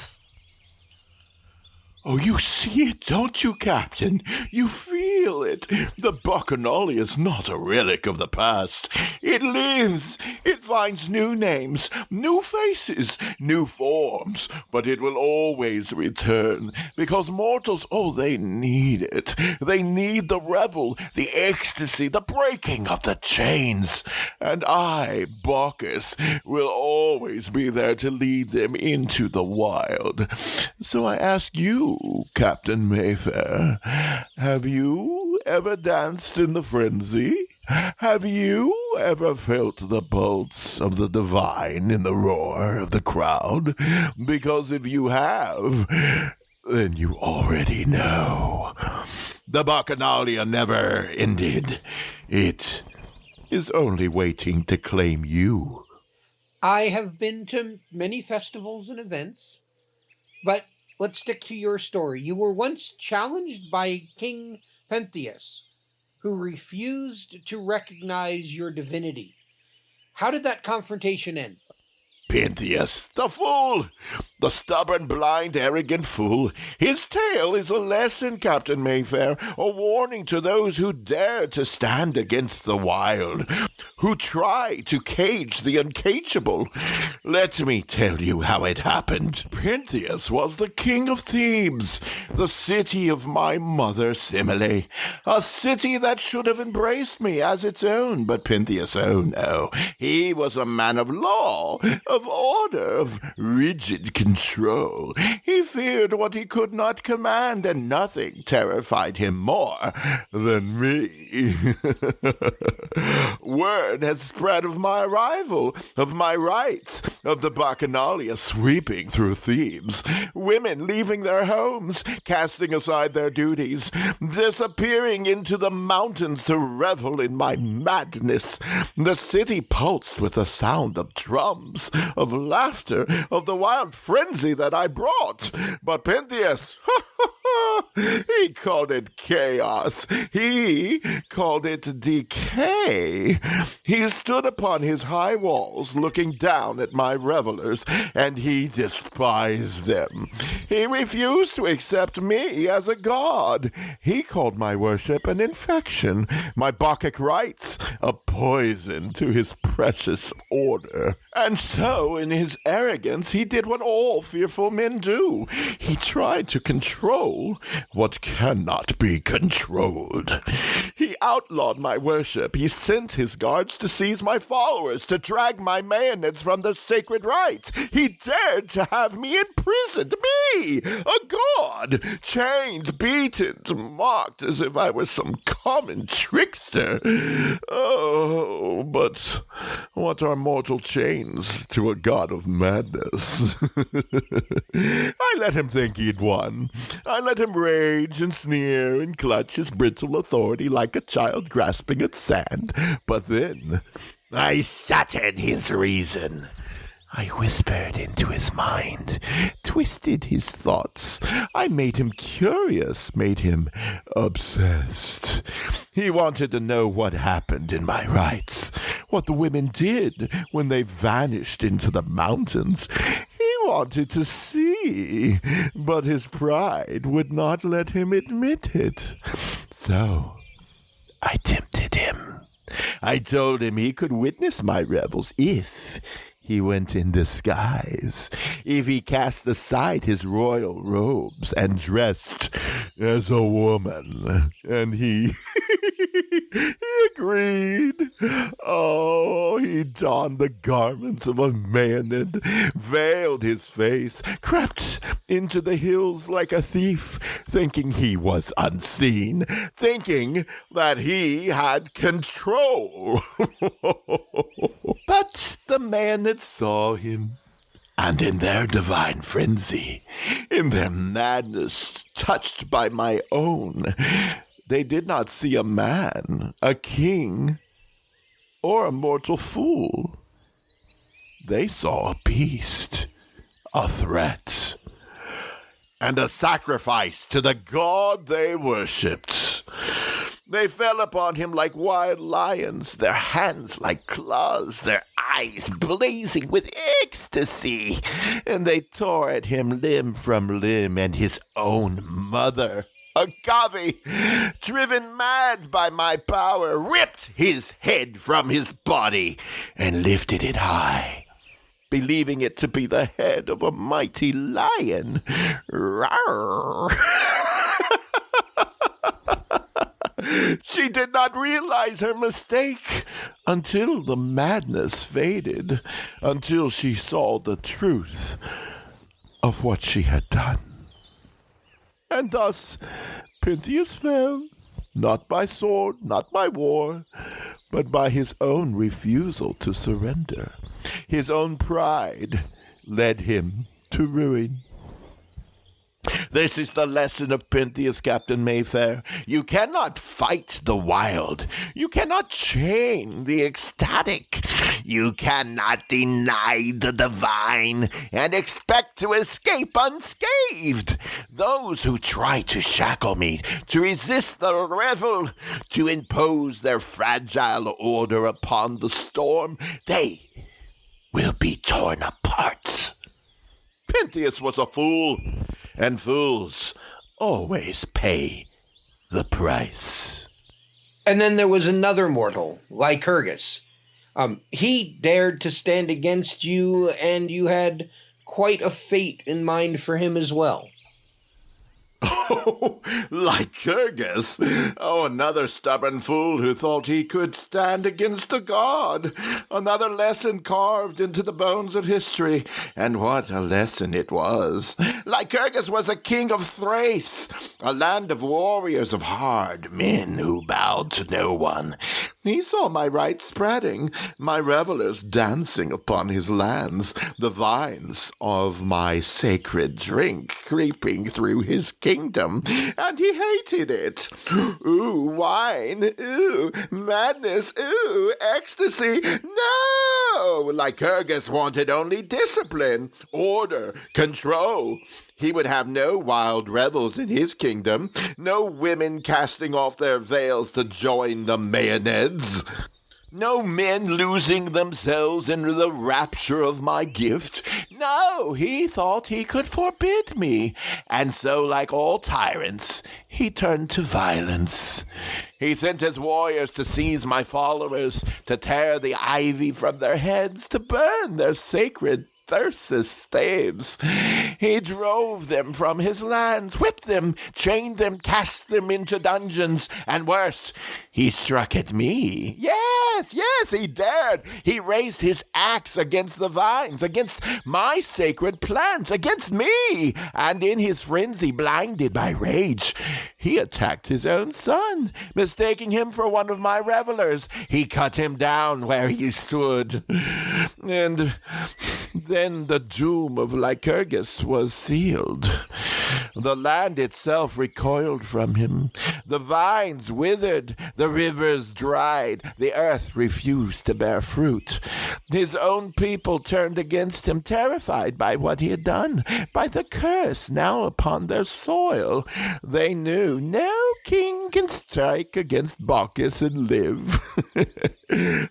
Oh, you see it, don't you, Captain? You feel it. The Bacchanalia is not a relic of the past. It lives. It finds new names, new faces, new forms, but it will always return, because mortals, they need it. They need the revel, the ecstasy, the breaking of the chains. And I, Bacchus, will always be there to lead them into the wild. So I ask you, Captain Mayfair, have you ever danced in the frenzy? Have you ever felt the pulse of the divine in the roar of the crowd? Because if you have, then you already know. The Bacchanalia never ended. It is only waiting to claim you. I have been to many festivals and events, but let's stick to your story. You were once challenged by King Pentheus, who refused to recognize your divinity. How did that confrontation end? Pentheus, the fool! The stubborn, blind, arrogant fool. His tale is a lesson, Captain Mayfair, a warning to those who dare to stand against the wild, who try to cage the uncageable. Let me tell you how it happened. Pentheus was the king of Thebes, the city of my mother Semele, a city that should have embraced me as its own, but Pentheus, oh no, he was a man of law, of order, of rigid control. He feared what he could not command, and nothing terrified him more than me. Word had spread of my arrival, of my rites, of the Bacchanalia sweeping through Thebes, women leaving their homes, casting aside their duties, disappearing into the mountains to revel in my madness. The city pulsed with the sound of drums, of laughter, of the wild frenzy that I brought. But Pentheus, he called it chaos. He called it decay. He stood upon his high walls looking down at my revelers, and he despised them. He refused to accept me as a god. He called my worship an infection, my Bacchic rites a poison to his precious order. And so, in his arrogance, he did what all fearful men do. He tried to control what cannot be controlled. He outlawed my worship. He sent his guards to seize my followers, to drag my Maenads from their sacred rites. He dared to have me imprisoned, me, a god, chained, beaten, mocked as if I was some common trickster. Oh, but what are mortal chains to a god of madness? I let him think he'd won. I let him rage and sneer and clutch his brittle authority like a child grasping at sand. But then I shattered his reason. I whispered into his mind, twisted his thoughts. I made him curious, made him obsessed. He wanted to know what happened in my rites, what the women did when they vanished into the mountains. He wanted to see, but his pride would not let him admit it. So I tempted him. I told him he could witness my revels if he went in disguise, if he cast aside his royal robes and dressed as a woman. And he agreed. Oh, he donned the garments of a Maenad, veiled his face, crept into the hills like a thief, thinking he was unseen, thinking that he had control. But the Maenads saw him, and in their divine frenzy, in their madness touched by my own, they did not see a man, a king, or a mortal fool. They saw a beast, a threat, and a sacrifice to the god they worshipped. They fell upon him like wild lions, their hands like claws, their eyes blazing with ecstasy, and they tore at him limb from limb, and his own mother, Agave, driven mad by my power, ripped his head from his body and lifted it high, believing it to be the head of a mighty lion. Rawr. She did not realize her mistake until the madness faded, until she saw the truth of what she had done. And thus Pentheus fell, not by sword, not by war, but by his own refusal to surrender. His own pride led him to ruin. This is the lesson of Pentheus, Captain Mayfair. You cannot fight the wild. You cannot chain the ecstatic. You cannot deny the divine and expect to escape unscathed. Those who try to shackle me, to resist the revel, to impose their fragile order upon the storm, they will be torn apart. Pentheus was a fool, and fools always pay the price. And then there was another mortal, Lycurgus. He dared to stand against you, and you had quite a fate in mind for him as well. Oh, Lycurgus! Oh, another stubborn fool who thought he could stand against a god. Another lesson carved into the bones of history. And what a lesson it was. Lycurgus was a king of Thrace, a land of warriors, of hard men who bowed to no one. He saw my rites spreading, my revelers dancing upon his lands, the vines of my sacred drink creeping through his kingdom, and he hated it. Ooh, wine, ooh, madness, ooh, ecstasy. No! Lycurgus wanted only discipline, order, control. He would have no wild revels in his kingdom, no women casting off their veils to join the Maenads. No men losing themselves in the rapture of my gift. No, he thought he could forbid me. And so, like all tyrants, he turned to violence. He sent his warriors to seize my followers, to tear the ivy from their heads, to burn their sacred Thyrsus staves. He drove them from his lands, whipped them, chained them, cast them into dungeons, and worse, he struck at me. Yes, he dared. He raised his axe against the vines, against my sacred plants, against me, and in his frenzy, blinded by rage, he attacked his own son, mistaking him for one of my revelers. He cut him down where he stood, and Then the doom of Lycurgus was sealed. The land itself recoiled from him. The vines withered, the rivers dried, the earth refused to bear fruit. His own people turned against him, terrified by what he had done, by the curse now upon their soil. They knew no king can strike against Bacchus and live.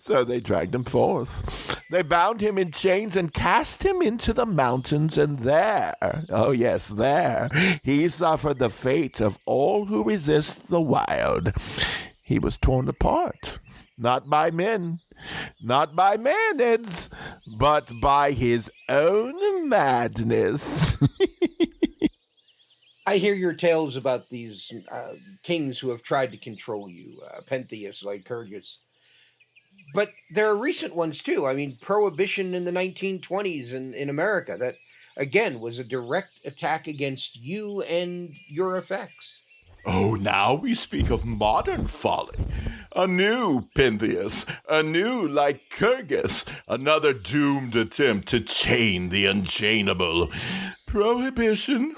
So they dragged him forth. They bound him in chains and cast him into the mountains, and there, oh yes, there, he suffered the fate of all who resist the wild. He was torn apart, not by men, not by Maenads, but by his own madness. I hear your tales about these kings who have tried to control you, Pentheus, Lycurgus. But there are recent ones too. I mean, Prohibition in the 1920s in America, that, again, was a direct attack against you and your effects. Oh, now we speak of modern folly. A new Pentheus, a new Lycurgus, another doomed attempt to chain the unchainable. Prohibition?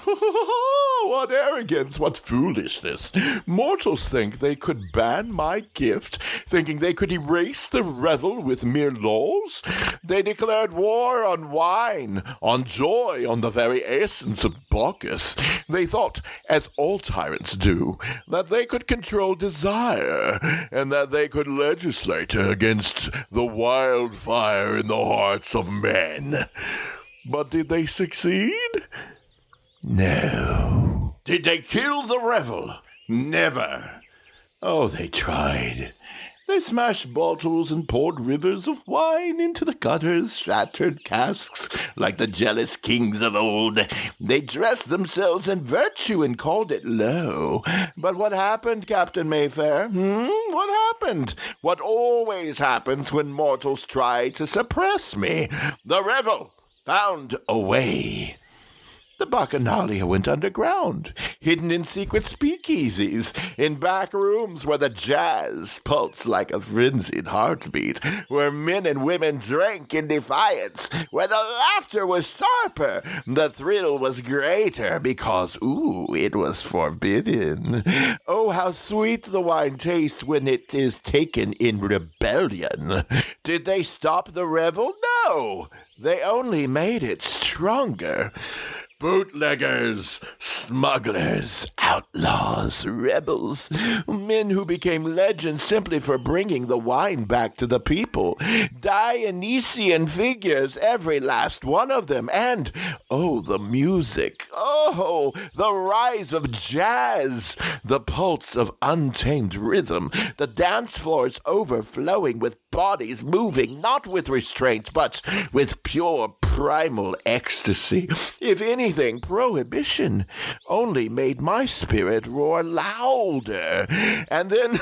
What arrogance, what foolishness. Mortals think they could ban my gift, thinking they could erase the revel with mere laws. They declared war on wine, on joy, on the very essence of Bacchus. They thought, as all tyrants do, that they could control desire, and that they could legislate against the wildfire in the hearts of men. But did they succeed? No. Did they kill the revel? Never. Oh, they tried. They smashed bottles and poured rivers of wine into the gutters, shattered casks like the jealous kings of old. They dressed themselves in virtue and called it low. But what happened, Captain Mayfair? What happened? What always happens when mortals try to suppress me? The revel found a way. The Bacchanalia went underground, hidden in secret speakeasies, in back rooms where the jazz pulsed like a frenzied heartbeat, where men and women drank in defiance, where the laughter was sharper, the thrill was greater, because, it was forbidden. Oh, how sweet the wine tastes when it is taken in rebellion. Did they stop the revel? No, they only made it stronger. Bootleggers, smugglers, outlaws, rebels, men who became legends simply for bringing the wine back to the people, Dionysian figures, every last one of them, and, the music, the rise of jazz, the pulse of untamed rhythm, the dance floors overflowing with bodies moving not with restraint, but with pure primal ecstasy. If anything, Prohibition only made my spirit roar louder. And then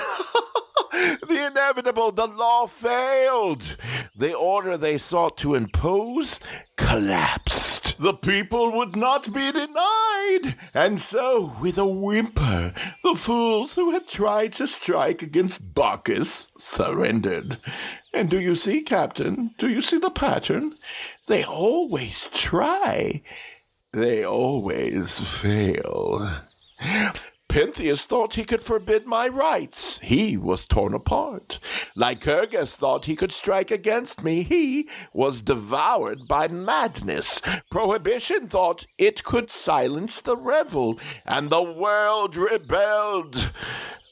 the inevitable, the law failed. The order they sought to impose collapsed. The people would not be denied. And so, with a whimper, the fools who had tried to strike against Bacchus surrendered. And do you see, Captain? Do you see the pattern? They always try. They always fail. Pentheus thought he could forbid my rights. He was torn apart. Lycurgus thought he could strike against me. He was devoured by madness. Prohibition thought it could silence the revel, and the world rebelled.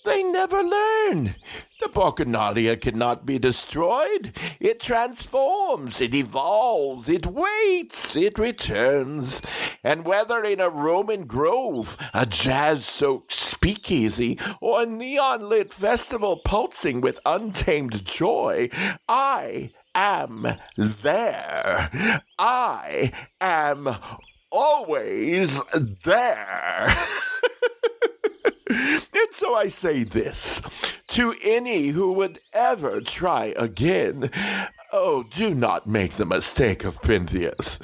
They never learn. The Bacchanalia cannot be destroyed. It transforms, it evolves, it waits, it returns. And whether in a Roman grove, a jazz-soaked speakeasy, or a neon-lit festival pulsing with untamed joy, I am there. I am always there. And so I say this, to any who would ever try again, do not make the mistake of Pentheus.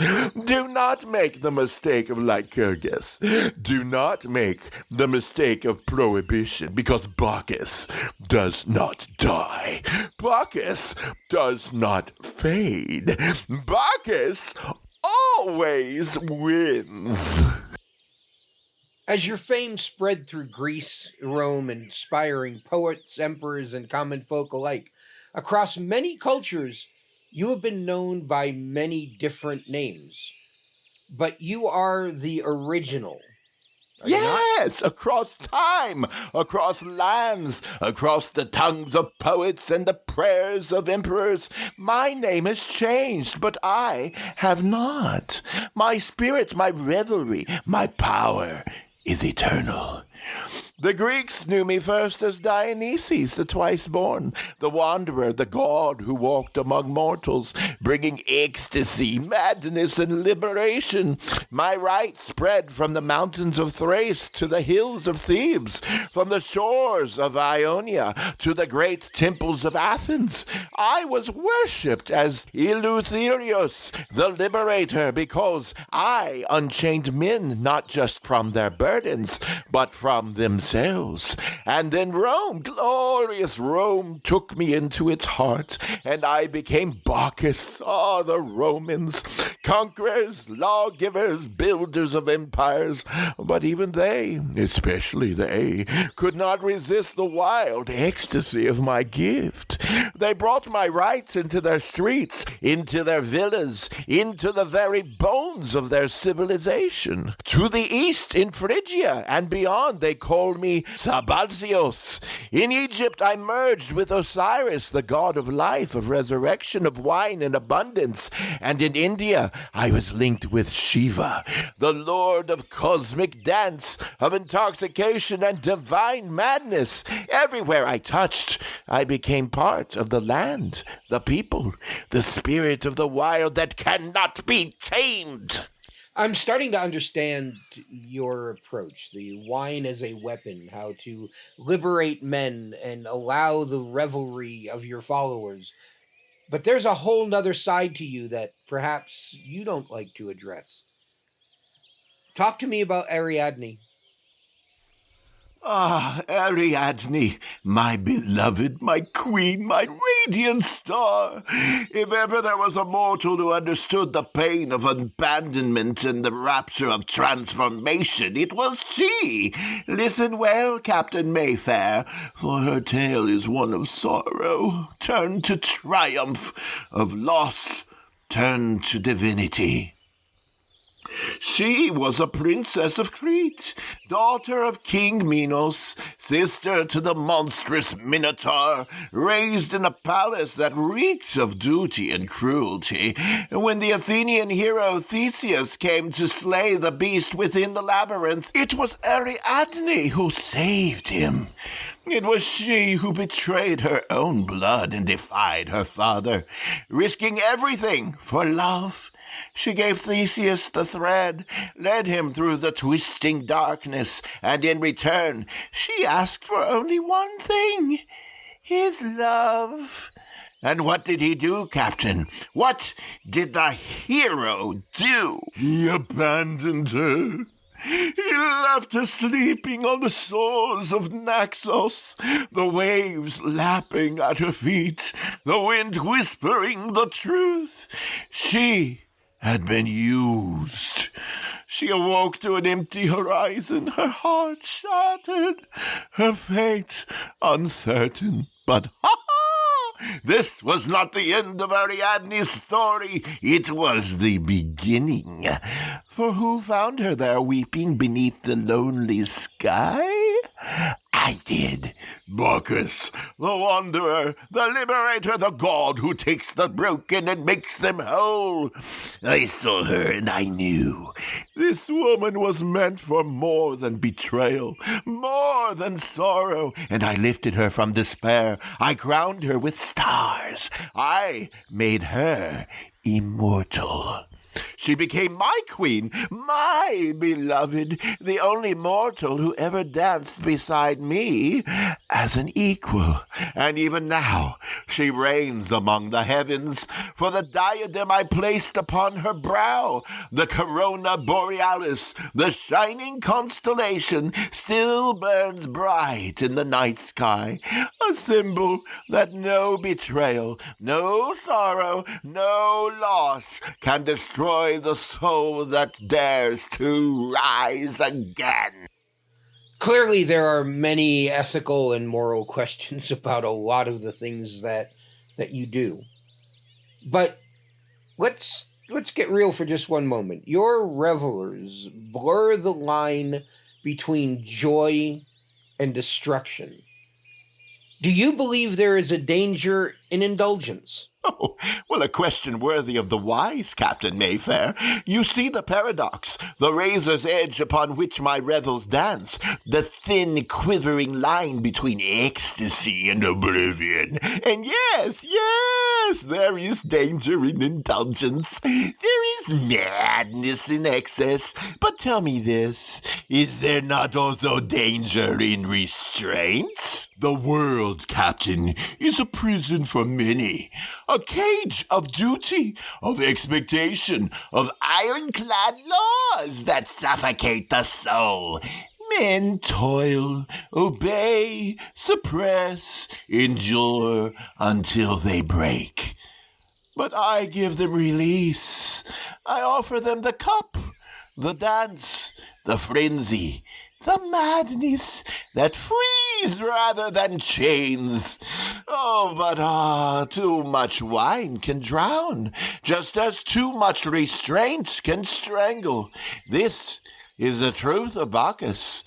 Do not make the mistake of Lycurgus. Do not make the mistake of Prohibition, because Bacchus does not die. Bacchus does not fade. Bacchus always wins. As your fame spread through Greece, Rome, inspiring poets, emperors, and common folk alike, across many cultures, you have been known by many different names. But you are the original. Are you not? Yes, across time, across lands, across the tongues of poets and the prayers of emperors. My name has changed, but I have not. My spirit, my revelry, my power is eternal. The Greeks knew me first as Dionysus, the twice-born, the wanderer, the god who walked among mortals, bringing ecstasy, madness, and liberation. My rite spread from the mountains of Thrace to the hills of Thebes, from the shores of Ionia to the great temples of Athens. I was worshipped as Eleutherius, the liberator, because I unchained men not just from their burdens, but from themselves. And then Rome, glorious Rome, took me into its heart, and I became Bacchus. Ah, the Romans, conquerors, lawgivers, builders of empires. But even they, especially they, could not resist the wild ecstasy of my gift. They brought my rites into their streets, into their villas, into the very bones of their civilization. To the east, in Phrygia and beyond, they called me Sabazios. In Egypt, I merged with Osiris, the god of life, of resurrection, of wine and abundance. And in India, I was linked with Shiva, the lord of cosmic dance, of intoxication and divine madness. Everywhere I touched, I became part of the land, the people, the spirit of the wild that cannot be tamed. I'm starting to understand your approach, the wine as a weapon, how to liberate men and allow the revelry of your followers. But there's a whole nother side to you that perhaps you don't like to address. Talk to me about Ariadne. Ah, Ariadne, my beloved, my queen, my radiant star. If ever there was a mortal who understood the pain of abandonment and the rapture of transformation, it was she. Listen well, Captain Mayfair, for her tale is one of sorrow, turned to triumph, of loss, turned to divinity. She was a princess of Crete, daughter of King Minos, sister to the monstrous Minotaur, raised in a palace that reeked of duty and cruelty. When the Athenian hero Theseus came to slay the beast within the labyrinth, it was Ariadne who saved him. It was she who betrayed her own blood and defied her father, risking everything for love. She gave Theseus the thread, led him through the twisting darkness, and in return she asked for only one thing, his love. And what did he do, Captain? What did the hero do? He abandoned her. He left her sleeping on the shores of Naxos, the waves lapping at her feet, the wind whispering the truth. She had been used. She awoke to an empty horizon, her heart shattered, her fate uncertain. But this was not the end of Ariadne's story. It was the beginning. For who found her there weeping beneath the lonely sky? I did. Bacchus, the wanderer, the liberator, the god who takes the broken and makes them whole. I saw her and I knew. This woman was meant for more than betrayal, more than sorrow, and I lifted her from despair. I crowned her with stars. I made her immortal. She became my queen, my beloved, the only mortal who ever danced beside me as an equal. And even now she reigns among the heavens, for the diadem I placed upon her brow, the corona borealis, the shining constellation, still burns bright in the night sky, a symbol that no betrayal, no sorrow, no loss can destroy destroy the soul that dares to rise again. Clearly, there are many ethical and moral questions about a lot of the things that you do. But let's get real for just one moment. Your revelers blur the line between joy and destruction. Do you believe there is a danger in indulgence? Oh, well, a question worthy of the wise, Captain Mayfair. You see the paradox, the razor's edge upon which my revels dance, the thin, quivering line between ecstasy and oblivion. And yes, there is danger in indulgence. There is madness in excess. But tell me this, is there not also danger in restraint? The world, Captain, is a prison for many. A cage of duty, of expectation, of ironclad laws that suffocate the soul. Men toil, obey, suppress, endure until they break. But I give them release. I offer them the cup, the dance, the frenzy, the madness that frees rather than chains. Oh, but too much wine can drown, just as too much restraint can strangle. This is the truth of Bacchus.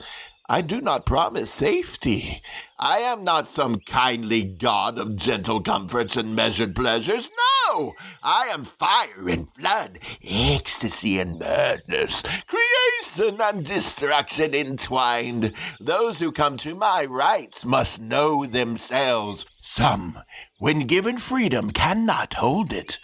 I do not promise safety. I am not some kindly god of gentle comforts and measured pleasures. No, I am fire and flood, ecstasy and madness, creation and destruction entwined. Those who come to my rites must know themselves. Some, when given freedom, cannot hold it.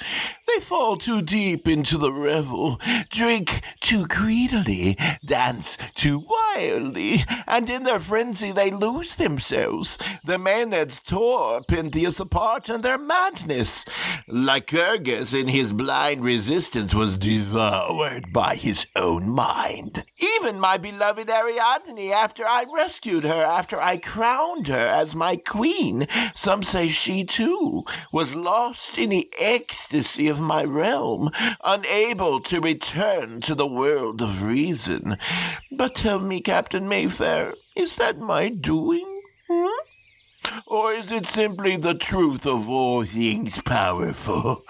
They fall too deep into the revel, drink too greedily, dance too wildly, and in their frenzy they lose themselves. The Maenads tore Pentheus apart in their madness. Lycurgus, in his blind resistance, was devoured by his own mind. Even my beloved Ariadne, after I rescued her, after I crowned her as my queen, some say she too was lost in the ecstasy of my realm, unable to return to the world of reason. But tell me, Captain Mayfair, is that my doing? Or is it simply the truth of all things powerful?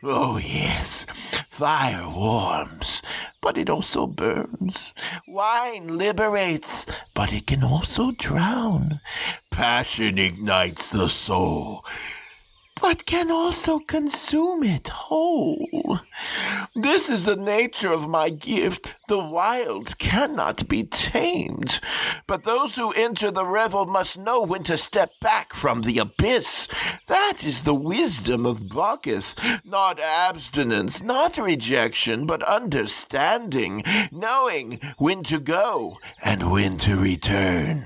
Oh, yes, fire warms, but it also burns. Wine liberates, but it can also drown. Passion ignites the soul, but can also consume it whole. This is the nature of my gift. The wild cannot be tamed, but those who enter the revel must know when to step back from the abyss. That is the wisdom of Bacchus, not abstinence, not rejection, but understanding, knowing when to go and when to return.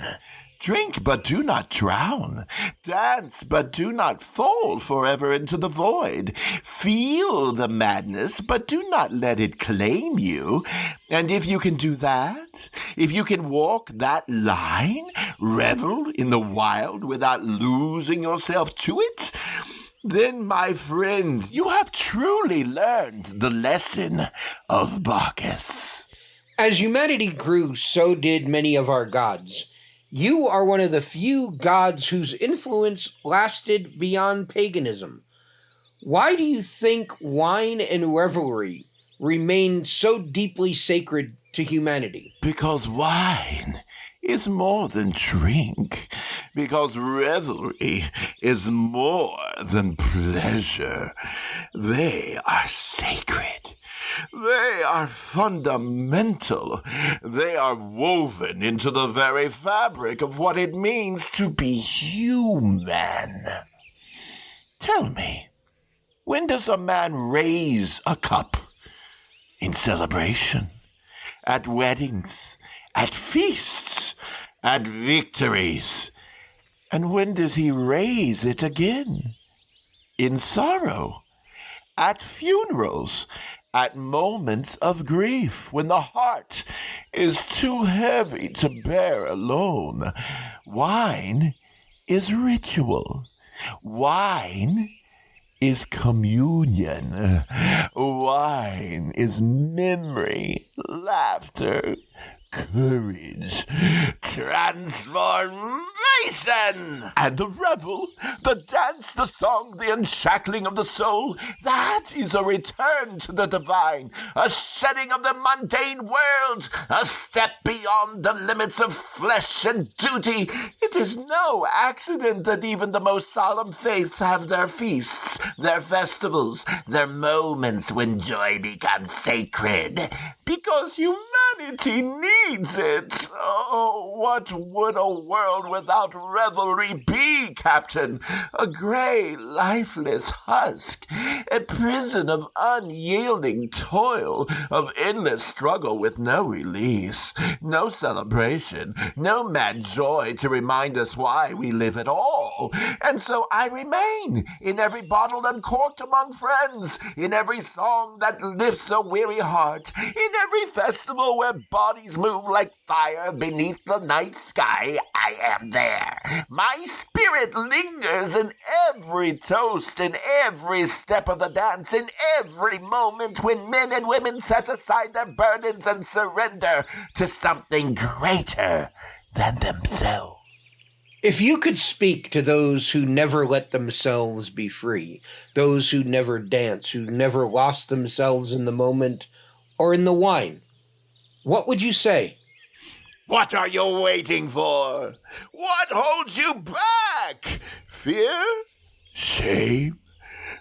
Drink, but do not drown. Dance, but do not fall forever into the void. Feel the madness, but do not let it claim you. And if you can do that, if you can walk that line, revel in the wild without losing yourself to it, then, my friend, you have truly learned the lesson of Bacchus. As humanity grew, so did many of our gods. You are one of the few gods whose influence lasted beyond paganism. Why do you think wine and revelry remain so deeply sacred to humanity? Because wine is more than drink. Because revelry is more than pleasure. They are sacred. They are fundamental. They are woven into the very fabric of what it means to be human. Tell me, when does a man raise a cup? In celebration, at weddings, at feasts, at victories. And when does he raise it again? In sorrow, at funerals, at moments of grief, when the heart is too heavy to bear alone. Wine is ritual. Wine is communion. Wine is memory, laughter, courage, transformation. And the revel, the dance, the song, the unshackling of the soul, that is a return to the divine, a shedding of the mundane world, a step beyond the limits of flesh and duty. It is no accident that even the most solemn faiths have their feasts, their festivals, their moments when joy becomes sacred, because humanity needs it. Oh, what would a world without revelry be, Captain? A gray, lifeless husk, a prison of unyielding toil, of endless struggle with no release, no celebration, no mad joy to remind us why we live at all. And so I remain in every bottle uncorked among friends, in every song that lifts a weary heart, in every festival where bodies move like fire beneath the night sky. I am there. My spirit lingers in every toast, in every step of the dance, in every moment when men and women set aside their burdens and surrender to something greater than themselves. If you could speak to those who never let themselves be free, those who never dance, who never lost themselves in the moment or in the wine, what would you say? What are you waiting for? What holds you back? Fear? Shame?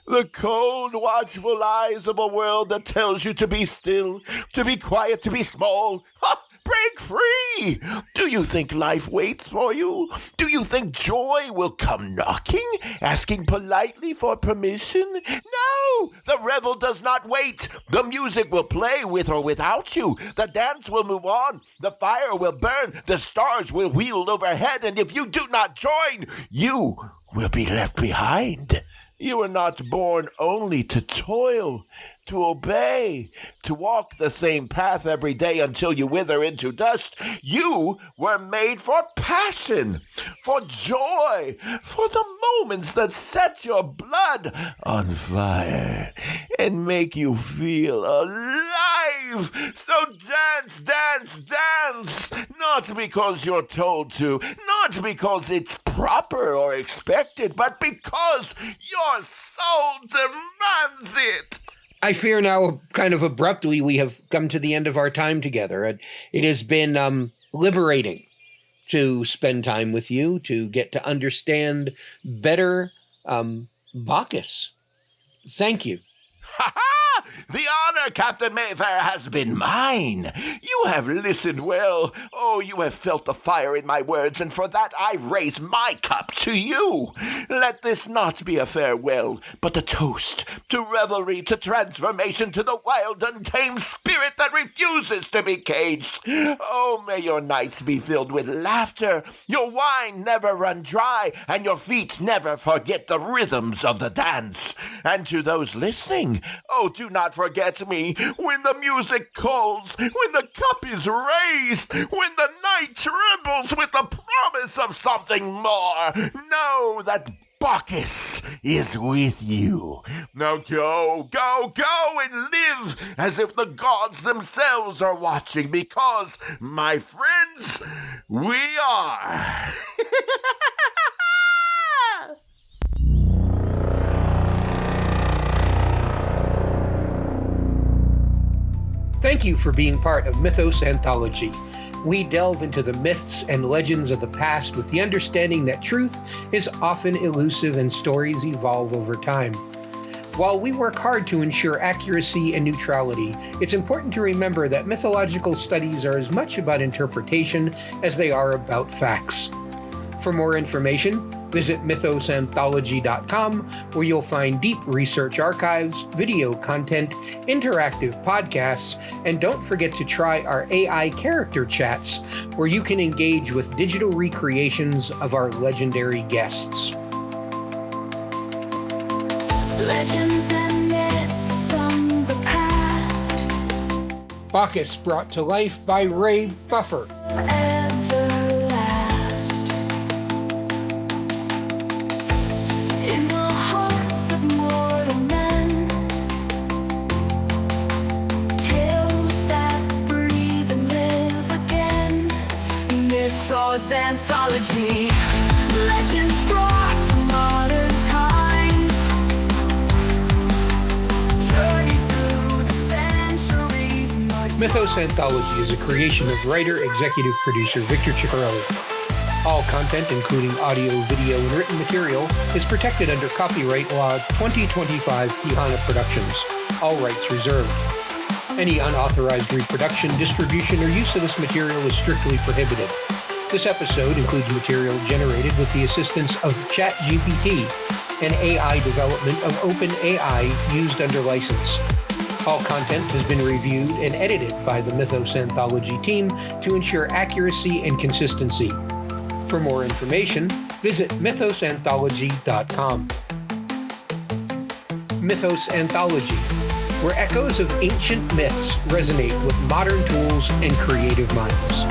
The cold, watchful eyes of a world that tells you to be still, to be quiet, to be small? Ha! Break free! Do you think life waits for you? Do you think joy will come knocking, asking politely for permission? No! The revel does not wait. The music will play with or without you. The dance will move on. The fire will burn. The stars will wheel overhead. And if you do not join, you will be left behind. You were not born only to toil, to obey, to walk the same path every day until you wither into dust. You were made for passion, for joy, for the moments that set your blood on fire and make you feel alive. So dance, dance, dance, not because you're told to, not because it's proper or expected, but because your soul demands it. I fear now, kind of abruptly, we have come to the end of our time together. It has been liberating to spend time with you, to get to understand better Bacchus. Thank you. Ha-ha! The honor, Captain Mayfair, has been mine. You have listened well. Oh, you have felt the fire in my words, and for that I raise my cup to you. Let this not be a farewell, but a toast to revelry, to transformation, to the wild, untamed spirit that refuses to be caged. Oh, may your nights be filled with laughter, your wine never run dry, and your feet never forget the rhythms of the dance. And to those listening, oh, do not forget me when the music calls, when the cup is raised, when the night trembles with the promise of something more. Know that Bacchus is with you. Now go, go, go and live as if the gods themselves are watching, because, my friends, we are. Thank you for being part of Mythos Anthology. We delve into the myths and legends of the past with the understanding that truth is often elusive and stories evolve over time. While we work hard to ensure accuracy and neutrality, it's important to remember that mythological studies are as much about interpretation as they are about facts. For more information, visit mythosanthology.com, where you'll find deep research archives, video content, interactive podcasts, and don't forget to try our AI character chats, where you can engage with digital recreations of our legendary guests. Legends and myths from the past. Bacchus brought to life by Ray Buffer. Everlast. In the hearts of mortals. Mythos Anthology. Legends brought to modern times. Journey through the centuries. Mythos Anthology is a creation of writer, executive producer Victor Ciccarelli. All content, including audio, video, and written material, is protected under copyright law 2025 Pihana Productions. All rights reserved. Any unauthorized reproduction, distribution, or use of this material is strictly prohibited. This episode includes material generated with the assistance of ChatGPT, an AI development of OpenAI used under license. All content has been reviewed and edited by the Mythos Anthology team to ensure accuracy and consistency. For more information, visit mythosanthology.com. Mythos Anthology, where echoes of ancient myths resonate with modern tools and creative minds.